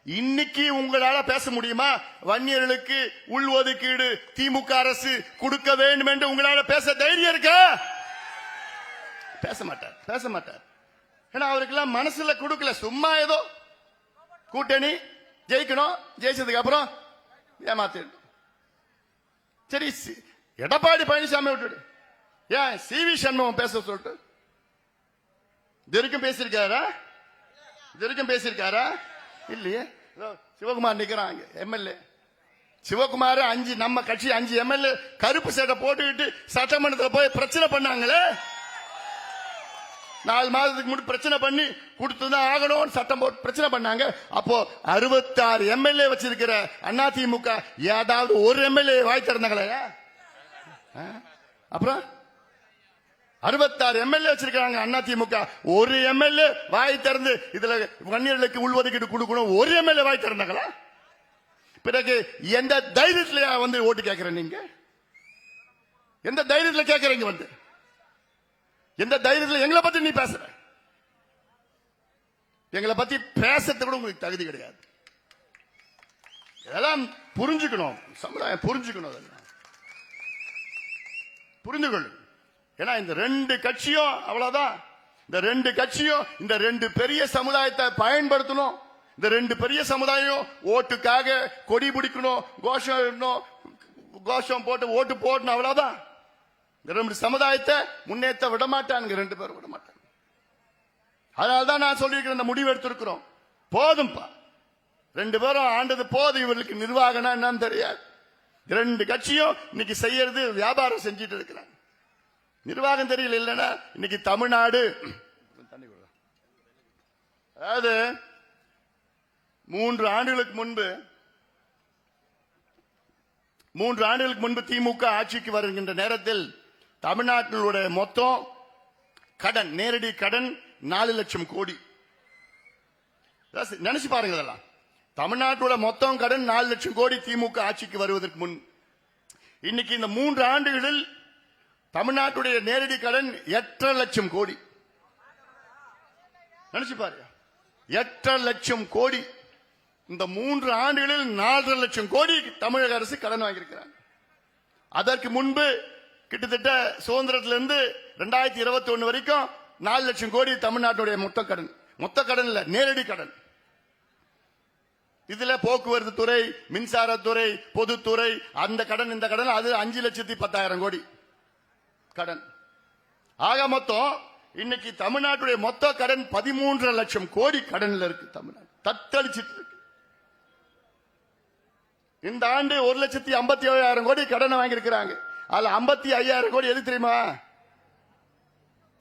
இன்னைக்கு உங்களால பேச முடியுமா? வன்னியர்களுக்கு உள் ஒதுக்கீடு திமுக அரசு கொடுக்க வேண்டும் என்று உங்களால பேச தைரியம் இருக்கா? பேச மாட்டார். ஏன்னா அவருக்கெல்லாம் மனசுல கொடுக்கல, சும்மா ஏதோ கூட்டணி ஜெயிக்கணும், ஜெயிச்சதுக்கு அப்புறம் ஏமாத்து. சரி, எடப்பாடி பழனிசாமி விட்டுடு, ஏன் சி.வி. சண்முகம் பேச சொல்லிட்டு இதுவரைக்கும் பேசியிருக்காரா? இல்லையே. சிவகுமார் நிக்கிறாங்க எம்எல்ஏ, சிவகுமார் 5 நம்ம கட்சி 5 எம்எல்ஏ கருப்பு சட்டை போட்டுக்கிட்டு சட்டமன்றத்தில் போய் பிரச்சனை பண்ணாங்களே. 4 மாதத்துக்கு முன்னாடி பிரச்சனை பண்ணி கொடுத்துதான் ஆகணும் சட்டம் போட்டு பிரச்சனை பண்ணாங்க. அப்போ 66 எம்எல்ஏ வச்சிருக்கிற அதிமுக ஏதாவது ஒரு எம்எல்ஏ வாய் திறந்தாங்களா? அப்புறம் 66 எம்எல்ஏ வச்சிருக்காங்க அதிமுக, ஒரு எம்எல்ஏ வாய் திறந்து இதுல வன்னியர்களுக்கு உள்ஒதுக்கீடு கொடுக்கணும் ஒரு எம்எல்ஏ வாய் திறந்தாங்களா? பிறகு எந்த தைரியத்துல வந்து ஓட்டு கேட்கிற நீங்க? எந்த தைரியத்துல கேட்கறீங்க? வந்து எந்த தைரியத்துல எங்களை பத்தி நீ பேசுற? எங்களை பத்தி பேசுறது கூட உங்களுக்கு தகுதி கிடையாது. இதெல்லாம் புரிஞ்சுக்கணும், சமுதாயம் புரிஞ்சுக்கணும், புரிந்துகொள்ளும். ஏன்னா இந்த 2 கட்சியும் அவ்வளவுதான். இந்த 2 கட்சியும் இந்த 2 பெரிய சமுதாயத்தை பயன்படுத்தணும். இந்த 2 பெரிய சமுதாயம் ஓட்டுக்காக கொடி பிடிக்கணும், கோஷம் போட்டு ஓட்டு போடணும், அவ்வளவுதான். இந்த 2 சமுதாயத்தை முன்னேற்ற விட மாட்டாங்க, 2 பேரும் விட மாட்டாங்க. அதனால்தான் நான் சொல்லியிருக்கிறேன், இந்த முடிவு எடுத்திருக்கிறோம். போதும்பா, 2 பேரும் ஆண்டது போதும். இவர்களுக்கு நிர்வாகம்னா என்னன்னு தெரியாது. 2 கட்சியும் இன்னைக்கு செய்யறது வியாபாரம் செஞ்சிட்டு இருக்கிறாங்க, நிர்வாகம் தெரியல. இல்லைன்னா இன்னைக்கு தமிழ்நாடு, அதாவது 3 ஆண்டுகளுக்கு முன்பு திமுக ஆட்சிக்கு வருகின்ற நேரத்தில் தமிழ்நாட்டினுடைய மொத்தம் கடன், நேரடி கடன் 4 லட்சம் கோடி. நினைச்சு பாருங்க, இதெல்லாம் தமிழ்நாட்டோட மொத்தம் கடன் 4 லட்சம் கோடி திமுக ஆட்சிக்கு வருவதற்கு முன். இன்னைக்கு இந்த 3 ஆண்டுகளில் தமிழ்நாட்டுடைய நேரடி கடன் 8.5 லட்சம் கோடி. நினைச்சு பாருங்க, 8.5 லட்சம் கோடி. இந்த 3 ஆண்டுகளில் 4.5 லட்சம் கோடி தமிழக அரசு கடன் வாங்கியிருக்கிறாங்க. அதற்கு முன்பு கிட்டத்தட்ட சுதந்திரத்துல இருந்து 2021 வரைக்கும் 4 லட்சம் கோடி தமிழ்நாட்டுடைய மொத்த கடன் இல்ல, நேரடி கடன். இதுல போக்குவரத்து துறை, மின்சாரத்துறை, பொதுத்துறை, அந்த கடன் இந்த கடன், அது 5,10,000 கோடி கடன். ஆக மொத்தம் இன்னைக்கு தமிழ்நாட்டுடைய மொத்த கடன் 13 லட்சம் கோடி கடன்ல இருக்கு. தமிழ்நாடு தத்தளிச்சிட்டு இருக்கு. இந்த ஆண்டு 1,57,000 கோடி கடனை வாங்கியிருக்கிறாங்க. அதுல 55,000 கோடி எது தெரியுமா?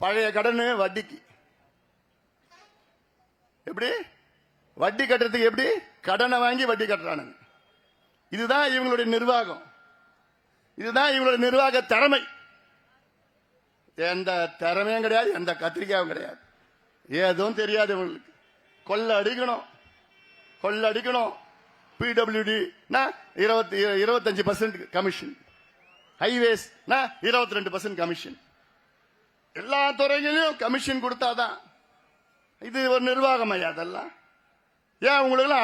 பழைய கடன் வட்டிக்கு. எப்படி வட்டி கட்டுறதுக்கு? எப்படி கடனை வாங்கி வட்டி கட்டுறானுங்க. இதுதான் இவங்களுடைய நிர்வாகம், இதுதான் இவங்களுடைய நிர்வாக திறமை. எந்த திறமையும் கிடையாது, எந்த கத்திரிக்காயும் கிடையாது, ஏதும் தெரியாது இவங்களுக்கு. கொள்ள அடிக்கணும். பிடபிள்யூடி 25% கமிஷன், ஹைவேஸ் 22% கமிஷன், எல்லா துறைகளிலும் கமிஷன் கொடுத்தாதான் இது ஒரு நிர்வாகம். ஐயா அதெல்லாம் ஏன் உங்களுக்கு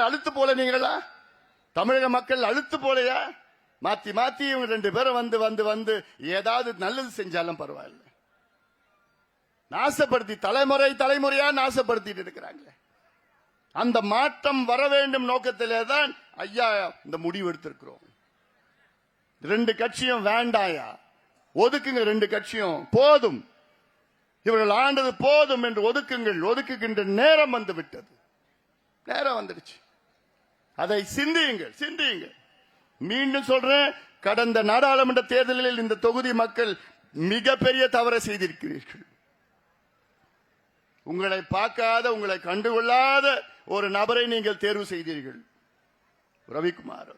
அழுத்து போல? நீங்களா தமிழக மக்கள் அழுத்து போலையா? மாத்தி மாத்தி இவங்க 2 பேரும் வந்து ஏதாவது நல்லது செஞ்சாலும் பரவாயில்ல, நாசப்படுத்தி தலைமுறையா நாசப்படுத்திட்டு இருக்கிறாங்க. அந்த மாற்றம் வர வேண்டும் நோக்கத்திலே தான் ஐயா இந்த முடிவு எடுத்திருக்கிறோம். 2 கட்சியும் வேண்டாயா, ஒதுக்குங்க. 2 கட்சியும் போதும், இவர்கள் ஆண்டது போதும் என்று ஒதுக்குகின்ற நேரம் வந்து விட்டது. நேரம் வந்துடுச்சு. அதை சிந்தியுங்கள். மீண்டும் சொல்றேன், கடந்த நாடாளுமன்ற தேர்தலில் இந்த தொகுதி மக்கள் மிகப்பெரிய தவறை செய்திருக்கிறீர்கள். உங்களை பார்க்காத, உங்களை கண்டுகொள்ளாத ஒரு நபரை நீங்கள் தேர்வு செய்தீர்கள், ரவிக்குமார்.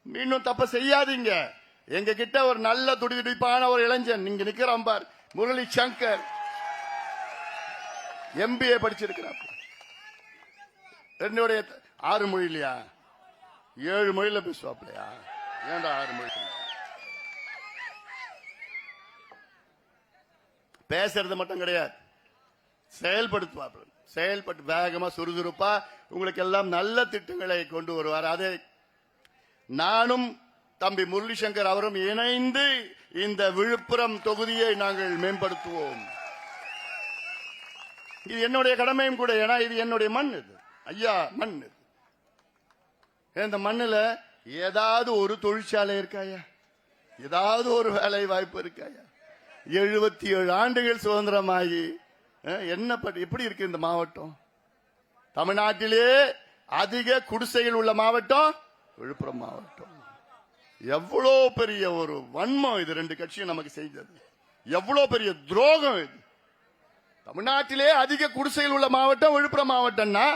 மீண்டும் தப்ப செய்யாதீங்க. எங்க கிட்ட ஒரு நல்ல துடிதுடிப்பான ஒரு இளைஞன் நீங்க நிக்கிறான் பார், முரளி சங்கர், MBA படிச்சிருக்கிறார். என்னுடைய 6 மொழி இல்லையா, 7 மொழியில பேசுவாப்லையா? ஏன்டா 6 மொழி? பேசுறது மட்டும் கிடையாது, செயல்படுத்துவார்கள். செயல்பட்டு வேகமா சுறுசுறுப்பா உங்களுக்கு எல்லாம் நல்ல திட்டங்களை கொண்டு வருவார். அதை நானும் தம்பி முரளி சங்கர் அவரும் இணைந்து இந்த விழுப்புரம் தொகுதியை நாங்கள் மேம்படுத்துவோம். இது என்னுடைய கடமையும் கூட. ஏன்னா இது என்னுடைய மண், இது ஐயா மண். இந்த மண்ணுல ஏதாவது ஒரு தொழிற்சாலை இருக்காயா? ஏதாவது ஒரு வேலை வாய்ப்பு இருக்காயா? 77 ஆண்டுகள் சுதந்திரமாகி எப்படி இருக்கு இந்த மாவட்டம்? தமிழ்நாட்டிலே அதிக குடிசைகள் உள்ள மாவட்டம் விழுப்புரம் மாவட்டம். எவ்வளவு பெரிய ஒரு வன்மம் இது 2 கட்சியும் நமக்கு செய்தது, எவ்வளவு பெரிய துரோகம் இது. தமிழ்நாட்டிலே அதிக குடிசைகள் உள்ள மாவட்டம் விழுப்புரம் மாவட்டம்னா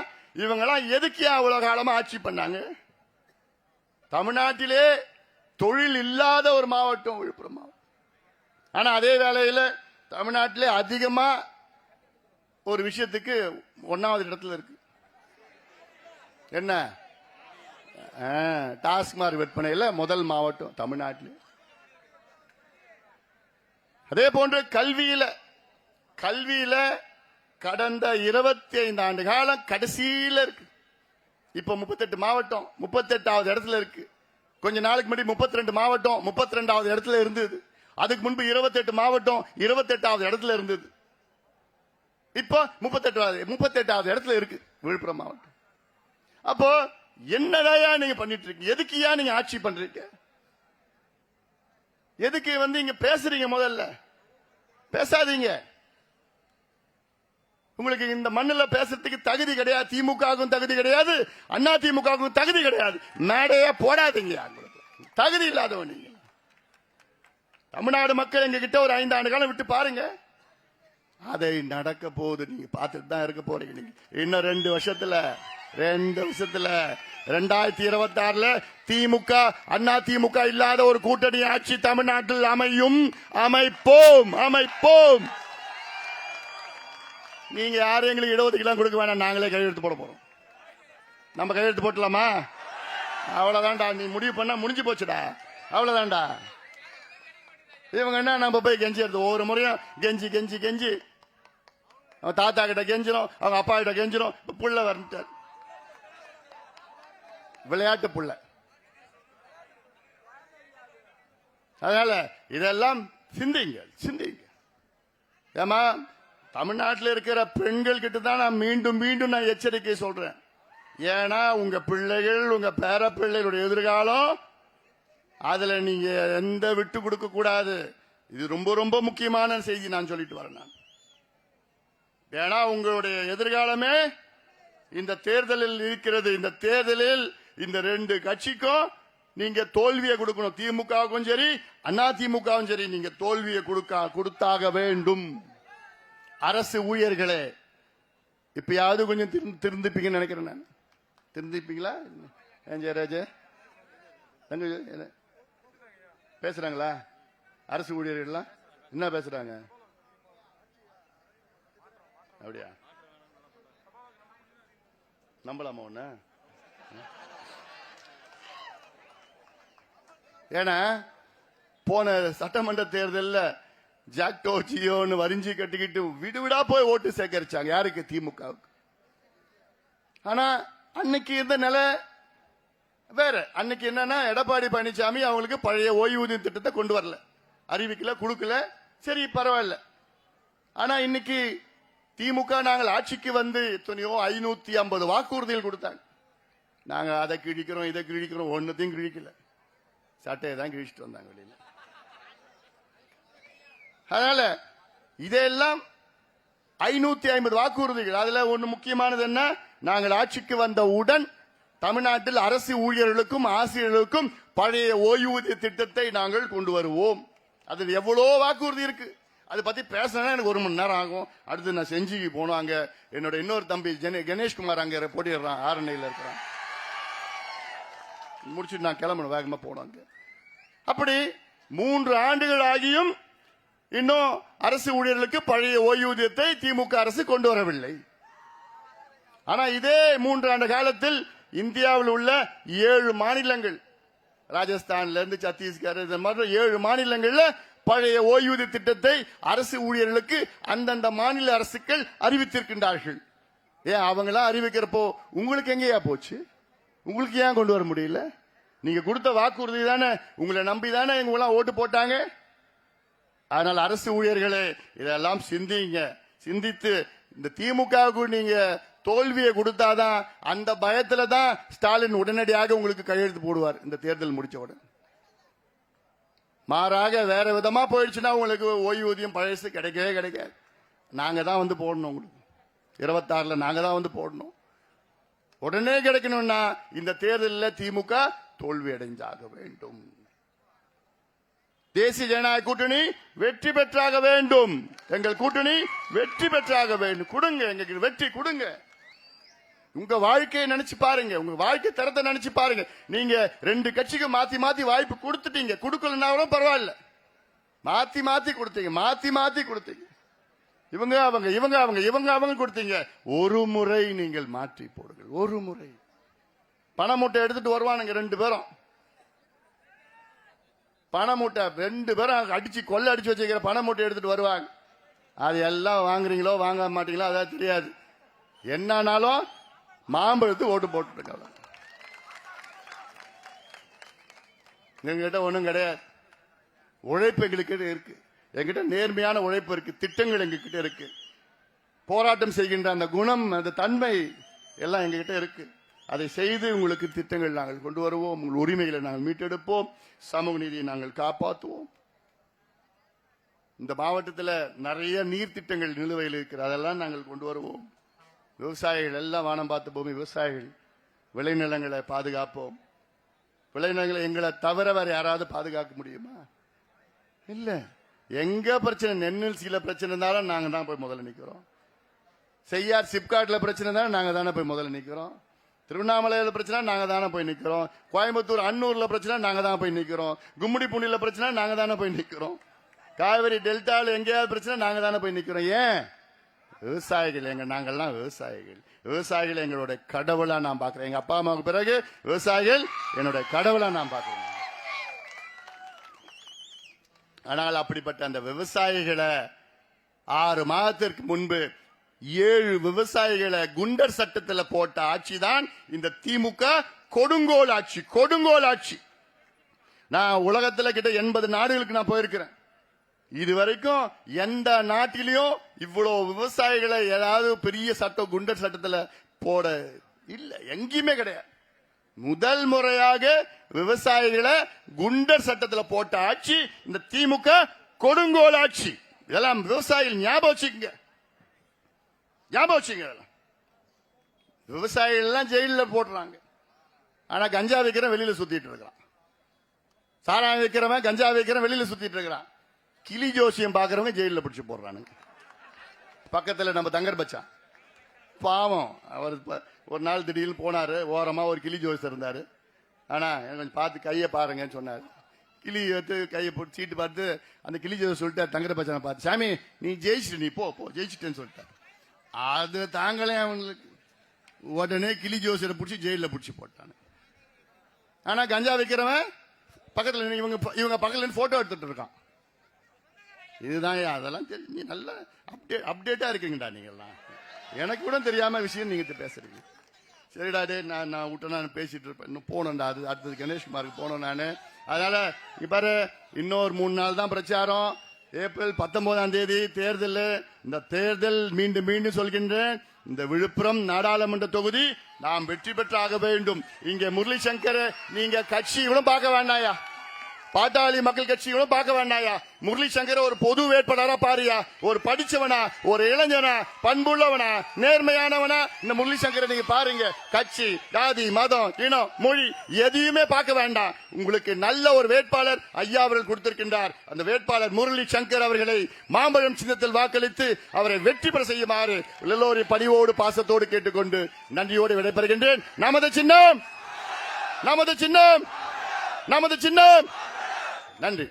இவங்கெல்லாம் எதுக்கு அவ்வளவு காலமா ஆட்சி பண்ணாங்க? தமிழ்நாட்டிலே தொழில் இல்லாத ஒரு மாவட்டம் விழுப்புரம் மாவட்டம். ஆனா அதே வேளையில தமிழ்நாட்டிலே அதிகமா ஒரு விஷயத்துக்கு 1வது இடத்துல இருக்கு. என்ன? டாஸ்மாக் விற்பனையில முதல் மாவட்டம் தமிழ்நாட்டில். அதே போன்று கல்வியில கடந்த 25 ஆண்டு காலம் கடைசியில இருக்கு. இப்ப 38 மாவட்டம் 38வது இடத்துல இருக்கு. கொஞ்ச நாளுக்கு முன்னாடி 32 மாவட்டம் 32வது இடத்துல இருந்தது. அதுக்கு முன்பு 28 மாவட்டம் 28வது இடத்துல இருந்தது. இப்போ 38வது இடத்துல இருக்கு விழுப்புரம் மாவட்டம். அப்போ என்னடா நீங்க பண்ணிட்டு இருக்கீங்க? எதுக்குயா நீங்க ஆட்சி பண்றீங்க? எதுக்கு இங்க பேசுறீங்க? முதல்ல பேசாதீங்க. உங்களுக்கு இந்த மண்ணில பேசுறதுக்கு தகுதி கிடையாது. திமுகவும் தகுதி கிடையாது, அண்ணா திமுகவும் தகுதி கிடையாது. மேடையே போடாதீங்க. தகுதி இல்லாதவன் நீங்க. தமிழ்நாடு மக்கள் எங்க கிட்ட ஒரு 5 ஆண்டு காலம் விட்டு பாருங்க. அதை நடக்க போகுது, நீங்க பார்த்துட்டு தான் இருக்க போறீங்க. நீங்க இன்னும் 2 வருஷத்துல 2026 திமுக அண்ணா திமுக இல்லாத ஒரு கூட்டணி ஆட்சி தமிழ்நாட்டில் அமைப்போம். நீங்க யாரும் எங்களுக்கு இடஒதுக்கீடு கொடுக்க வேணாம், நாங்களே கையெழுத்து போட போறோம். நம்ம கையெழுத்து போட்டலாமா? அவ்வளவுதான்டா. நீ முடிவு பண்ணா முடிஞ்சு போச்சுடா, அவ்வளவுதான்டா. இவங்க என்ன, நம்ம போய் கெஞ்சி எடுத்து ஒவ்வொரு முறையும் கெஞ்சி அவன் தாத்தா கிட்ட கெஞ்சிரும், அவங்க அப்பா கிட்ட கெஞ்சிரும். புள்ள வந்துட்டார், விளையாட்டு புள்ள. அதனால இதெல்லாம் சிந்திங்க சிந்திங்க. ஏமா தமிழ்நாட்டில் இருக்கிற பெண்கள் கிட்ட தான் நான் மீண்டும் மீண்டும் நான் எச்சரிக்கை சொல்றேன். ஏன்னா உங்க பிள்ளைகள் உங்க பேர பிள்ளைகளுடைய எதிர்காலம் அதுல நீங்க எந்த விட்டு கொடுக்க கூடாது. இது ரொம்ப ரொம்ப முக்கியமான செய்தி நான் சொல்லிட்டு வரேன். நான் ஏன்னா உங்களுடைய எதிர்காலமே இந்த தேர்தலில் இருக்கிறது. இந்த தேர்தலில் இந்த ரெண்டு கட்சிக்கும் நீங்க தோல்வியை கொடுக்கணும். திமுகவுக்கும் சரி அண்ணா திமுகவும் சரி நீங்க தோல்வியை கொடுத்தாக வேண்டும். அரசு ஊழியர்களே இப்பயாவது கொஞ்சம் திருந்திப்பீங்கன்னு நினைக்கிறேன். நான் திருந்திப்பீங்களா? ஜெயராஜ தங்க பேசுறாங்களா? அரசு ஊழியர்கள்லாம் என்ன பேசுறாங்க? அப்படியா? நம்பலாமா ஒண்ணு? ஏன்னா போன சட்டமன்ற தேர்தலில் ஜாக்டோ ஜியோன்னு வரிஞ்சி கட்டிக்கிட்டு விடுவிடா போய் ஓட்டு சேகரிச்சாங்க. யாருக்கு? திமுகவுக்கு. ஆனா அன்னைக்கு இருந்த நிலை வேற. அன்னைக்கு என்னன்னா எடப்பாடி பழனிசாமி அவங்களுக்கு பழைய ஓய்வூதிய திட்டத்தை கொண்டு வரல, அறிவிக்கல, கொடுக்கல. சரி பரவாயில்ல. ஆனா இன்னைக்கு திமுக நாங்கள் ஆட்சிக்கு வந்து எத்தனையோ 550 வாக்குறுதிகள் கொடுத்தாங்க. நாங்க அதை கிழிக்கிறோம் இதை கிழிக்கிறோம், ஒன்னத்தையும் கிழிக்கல, சட்டையை தான் கிழிச்சிட்டு வந்தாங்க வெளியில. அதனால இதெல்லாம் 550 வாக்குறுதிகள். அதுல ஒண்ணு முக்கியமானது என்ன? நாங்கள் ஆட்சிக்கு வந்தவுடன் தமிழ்நாட்டில் அரசு ஊழியர்களுக்கும் ஆசிரியர்களுக்கும் பழைய ஓய்வூதிய திட்டத்தை நாங்கள் கொண்டு வருவோம். அது எவ்வளவு வாக்குறுதி இருக்கு. அதை பத்தி பேசணும்னா எனக்கு 1 மணி நேரம் ஆகும். அடுத்து நான் செஞ்சிக்கு போனோம். அங்க என்னோட இன்னொரு தம்பி கணேஷ்குமார் அங்க போட்டிடுறான், ஆரணையில் இருக்கிறான். முடிச்சுட்டு நான் கிளம்பணும், வேகமா போனோம் அங்க. அப்படி 3 ஆண்டுகள் ஆகியும் இன்னும் அரசு ஊழியர்களுக்கு பழைய ஓய்வூதியத்தை திமுக அரசு கொண்டு வரவில்லை. ஆனா இதே 3 ஆண்டு காலத்தில் இந்தியாவில் உள்ள 7 மாநிலங்கள், ராஜஸ்தான்ல இருந்து சத்தீஸ்கர், இந்த மாதிரி 7 மாநிலங்கள்ல பழைய ஓய்வூதிய திட்டத்தை அரசு ஊழியர்களுக்கு அந்தந்த மாநில அரசுகள் அறிவித்திருக்கின்றார்கள். ஏன் அவங்களாம் அறிவிக்கிறப்போ உங்களுக்கு எங்கேயா போச்சு? உங்களுக்கு ஏன் கொண்டு வர முடியல? நீங்க கொடுத்த வாக்குறுதி தானே, உங்களை நம்பி தானே இவங்க ஓட்டு போட்டாங்க. அதனால் அரசு ஊழியர்களே இதெல்லாம் சிந்திங்க. சிந்தித்து இந்த திமுகவுக்கு நீங்க தோல்வியை கொடுத்தாதான், அந்த பயத்துல தான் ஸ்டாலின் உடனடியாக உங்களுக்கு கையெழுத்து போடுவார் இந்த தேர்தல் முடிச்ச உடனே. மாறாக வேற விதமா போயிடுச்சுன்னா உங்களுக்கு ஓய்வூதியம் பழசு கிடைக்கவே கிடைக்காது. நாங்க தான் வந்து போடணும். உங்களுக்கு 26ல நாங்க தான் வந்து போடணும். உடனே கிடைக்கணும்னா இந்த தேர்தலில் திமுக தோல்வி அடைஞ்சாக வேண்டும். தேசிய ஜனநாயக கூட்டணி வெற்றி பெற்றாக வேண்டும். எங்கள் கூட்டணி வெற்றி பெற்றாக வேண்டும். கொடுங்க, எங்களுக்கு வெற்றி கொடுங்க. உங்க வாழ்க்கையை நினைச்சு பாருங்க, உங்க வாழ்க்கை தரத்தை நினைச்சு பாருங்க. நீங்க 2 கட்சிக்கு மாத்தி மாத்தி வாய்ப்பு கொடுத்துட்டீங்க. கொடுக்கலனாலும் பரவாயில்ல, மாத்தி மாத்தி கொடுத்தீங்க, மாத்தி மாத்தி கொடுத்தீங்க. இவங்க அவங்க இவங்க அவங்க இவங்க அவங்க கொடுத்தீங்க. ஒரு முறை நீங்கள் மாற்றி போடுங்கள். ஒரு முறை பண மூட்டை எடுத்துட்டு வருவானுங்க 2 பேரும். பண மூட்டை 2 பேரும் அடிச்சு கொள்ள அடிச்சு வச்சுக்கிற பண மூட்டை எடுத்துட்டு வருவாங்க. அது எல்லாம் வாங்குறீங்களோ வாங்க மாட்டீங்களோ அதான் தெரியாது. என்னானாலும் மாம்பழத்து ஓட்டு போட்டுருக்க. எங்கிட்ட ஒண்ணும் கிடையாது. உழைப்பு எங்களுக்கு இருக்கு. எங்கிட்ட நேர்மையான உழைப்பு இருக்கு. திட்டங்கள் எங்ககிட்ட இருக்கு. போராட்டம் செய்கின்ற அந்த குணம், அந்த தன்மை எல்லாம் எங்ககிட்ட இருக்கு. அதை செய்து உங்களுக்கு திட்டங்கள் நாங்கள் கொண்டு வருவோம். உங்கள் உரிமைகளை நாங்கள் மீட்டெடுப்போம். சமூக நீதியை நாங்கள் காப்பாற்றுவோம். இந்த மாவட்டத்தில் நிறைய நீர் திட்டங்கள் நிலுவையில் இருக்கிறது. அதெல்லாம் நாங்கள் கொண்டு வருவோம். விவசாயிகள் எல்லாம் வானம் பார்த்த பூமி விவசாயிகள். விளைநிலங்களை பாதுகாப்போம். விளைநிலங்களை எங்களை தவிர வேற யாராவது பாதுகாக்க முடியுமா? இல்ல. எங்க பிரச்சனை, நெல்நிலசியில பிரச்சனை இருந்தாலும் நாங்க தான் போய் முதல்ல நிக்கிறோம். செய்யார் சிப்காட்ல பிரச்சனை இருந்தாலும் நாங்க தானே போய் முதல்ல நிக்கிறோம். திருவண்ணாமலையில பிரச்சனை நாங்க தானே போய் நிக்கிறோம். கோயம்புத்தூர் அன்னூர்ல பிரச்சனை நாங்க தான் போய் நிக்கிறோம். கும்மிடி பூண்டில பிரச்சனை நாங்க தானே போய் நிக்கிறோம். காவிரி டெல்டாவில் எங்கேயாவது பிரச்சனை நாங்க தானே போய் நிக்கிறோம். ஏன்? விவசாயிகள் நாங்கள்லாம் விவசாயிகள். விவசாயிகள் எங்களுடைய கடவுளா நான் பாக்குறேன். எங்க அப்பா அம்மாவுக்கு பிறகு விவசாயிகள் என்னுடைய கடவுளா நான் பாக்குறேன். ஆனால் அப்படிப்பட்ட அந்த விவசாயிகளை 6 மாதத்திற்கு முன்பு 7 விவசாயிகளை குண்டர் சட்டத்தில் போட்ட ஆட்சி தான் இந்த திமுக கொடுங்கோல் ஆட்சி. கொடுங்கோல் ஆட்சி. நான் உலகத்துல கிட்ட 80 நாடுகளுக்கு நான் போயிருக்கிறேன். இதுவரைக்கும் எந்த நாட்டிலையும் இவ்வளவு விவசாயிகளை ஏதாவது பெரிய சட்டம் குண்டர் சட்டத்துல போட இல்ல, எங்கேயுமே கிடையாது. முதல் முறையாக விவசாயிகளை குண்டர் சட்டத்துல போட்ட ஆட்சி இந்த திமுக கொடுங்கோல் ஆட்சி. இதெல்லாம் விவசாயிகள் ஞாபகம் வச்சுக்கங்க, ஞாபகம் வச்சுங்க. விவசாயிகள் எல்லாம் ஜெயிலில் போடுறாங்க. ஆனா கஞ்சா வைக்கிறவன் வெளியில சுத்திட்டு இருக்கிறான், சாராயம் வைக்கிறவன் கஞ்சா வைக்கிறவன் வெளியில சுத்திட்டு இருக்கிறான். கிளி ஜோசியம் பாக்குறவங்க ஜெயிலில் பிடிச்சு போடுறானுங்க. பக்கத்துல நம்ம தங்கர் பச்சான் பாவம், அவர் ஒரு நாள் திடீர்னு போனாரு, ஓரமா ஒரு கிளி ஜோசியர் இருந்தாரு. ஆனா கொஞ்சம் பார்த்து கையை பாருங்கன்னு சொன்னாரு. கிளி வந்து கையை போட்டு சீட்டு பார்த்து அந்த கிளி ஜோசியர் சொல்லிட்டாரு தங்கர் பச்சானை பார்த்து, சாமி நீ ஜெயிச்சிட்டு நீ போ ஜெயிச்சிட்டேன்னு சொல்லிட்டாரு. அது தாங்களே அவங்களுக்கு உடனே கிளி ஜோசியரை பிடிச்சி ஜெயிலில் பிடிச்சி போட்டானு. ஆனா கஞ்சா வைக்கிறவன் பக்கத்துல இவங்க பக்கத்துல போட்டோ எடுத்துட்டு இருக்கான். இதுதான் அதெல்லாம் தெரிஞ்சு நல்ல அப்டேட்டா இருக்கீங்கடா நீங்க எல்லாம். எனக்கு கூட தெரியாம விஷயம் நீங்க பேசுறீங்க. சரிடா டே, நான் விட்டு நான் பேசிட்டு இருப்பேன். இன்னும் போனேன்டா, அது அடுத்தது கணேஷ்குமாருக்கு போனோம் நானு. அதனால பாரு, இன்னொரு 3 நாள் தான் பிரச்சாரம். ஏப்ரல் 19ஆம் தேதி தேர்தல். இந்த தேர்தல் மீண்டும் மீண்டும் சொல்கின்றேன், இந்த விழுப்புரம் நாடாளுமன்ற தொகுதி நாம் வெற்றி பெற்றாக வேண்டும். இங்க முரளி சங்கர் நீங்க கட்சி கூட பார்க்க வேண்டாயா, பாட்டாளி மக்கள் கட்சி கூட பார்க்க வேண்டாயா. முரளி சங்கர் ஒரு பொது வேட்பாளரா பாரியா. ஒரு படிச்சவனா, ஒரு இளைஞனா, பண்புள்ளவனா, நேர்மையானவனா இந்த முரளி சங்கரை நீங்க பாருங்க. கட்சி, ஜாதி, மதம், இனம், மொழி எதையுமே பார்க்க வேண்டாம். உங்களுக்கு நல்ல ஒரு வேட்பாளர் ஐயா அவர்கள் கொடுத்திருக்கின்றார். அந்த வேட்பாளர் முரளி சங்கர் அவர்களை மாம்பழம் சின்னத்தில் வாக்களித்து அவரை வெற்றி பெற செய்யுமாறு எல்லோரும் பணிவோடு பாசத்தோடு கேட்டுக்கொண்டு நன்றியோடு விடைபெறுகின்றேன். நமது சின்னம், நமது சின்னம், நமது சின்னம். நன்றி.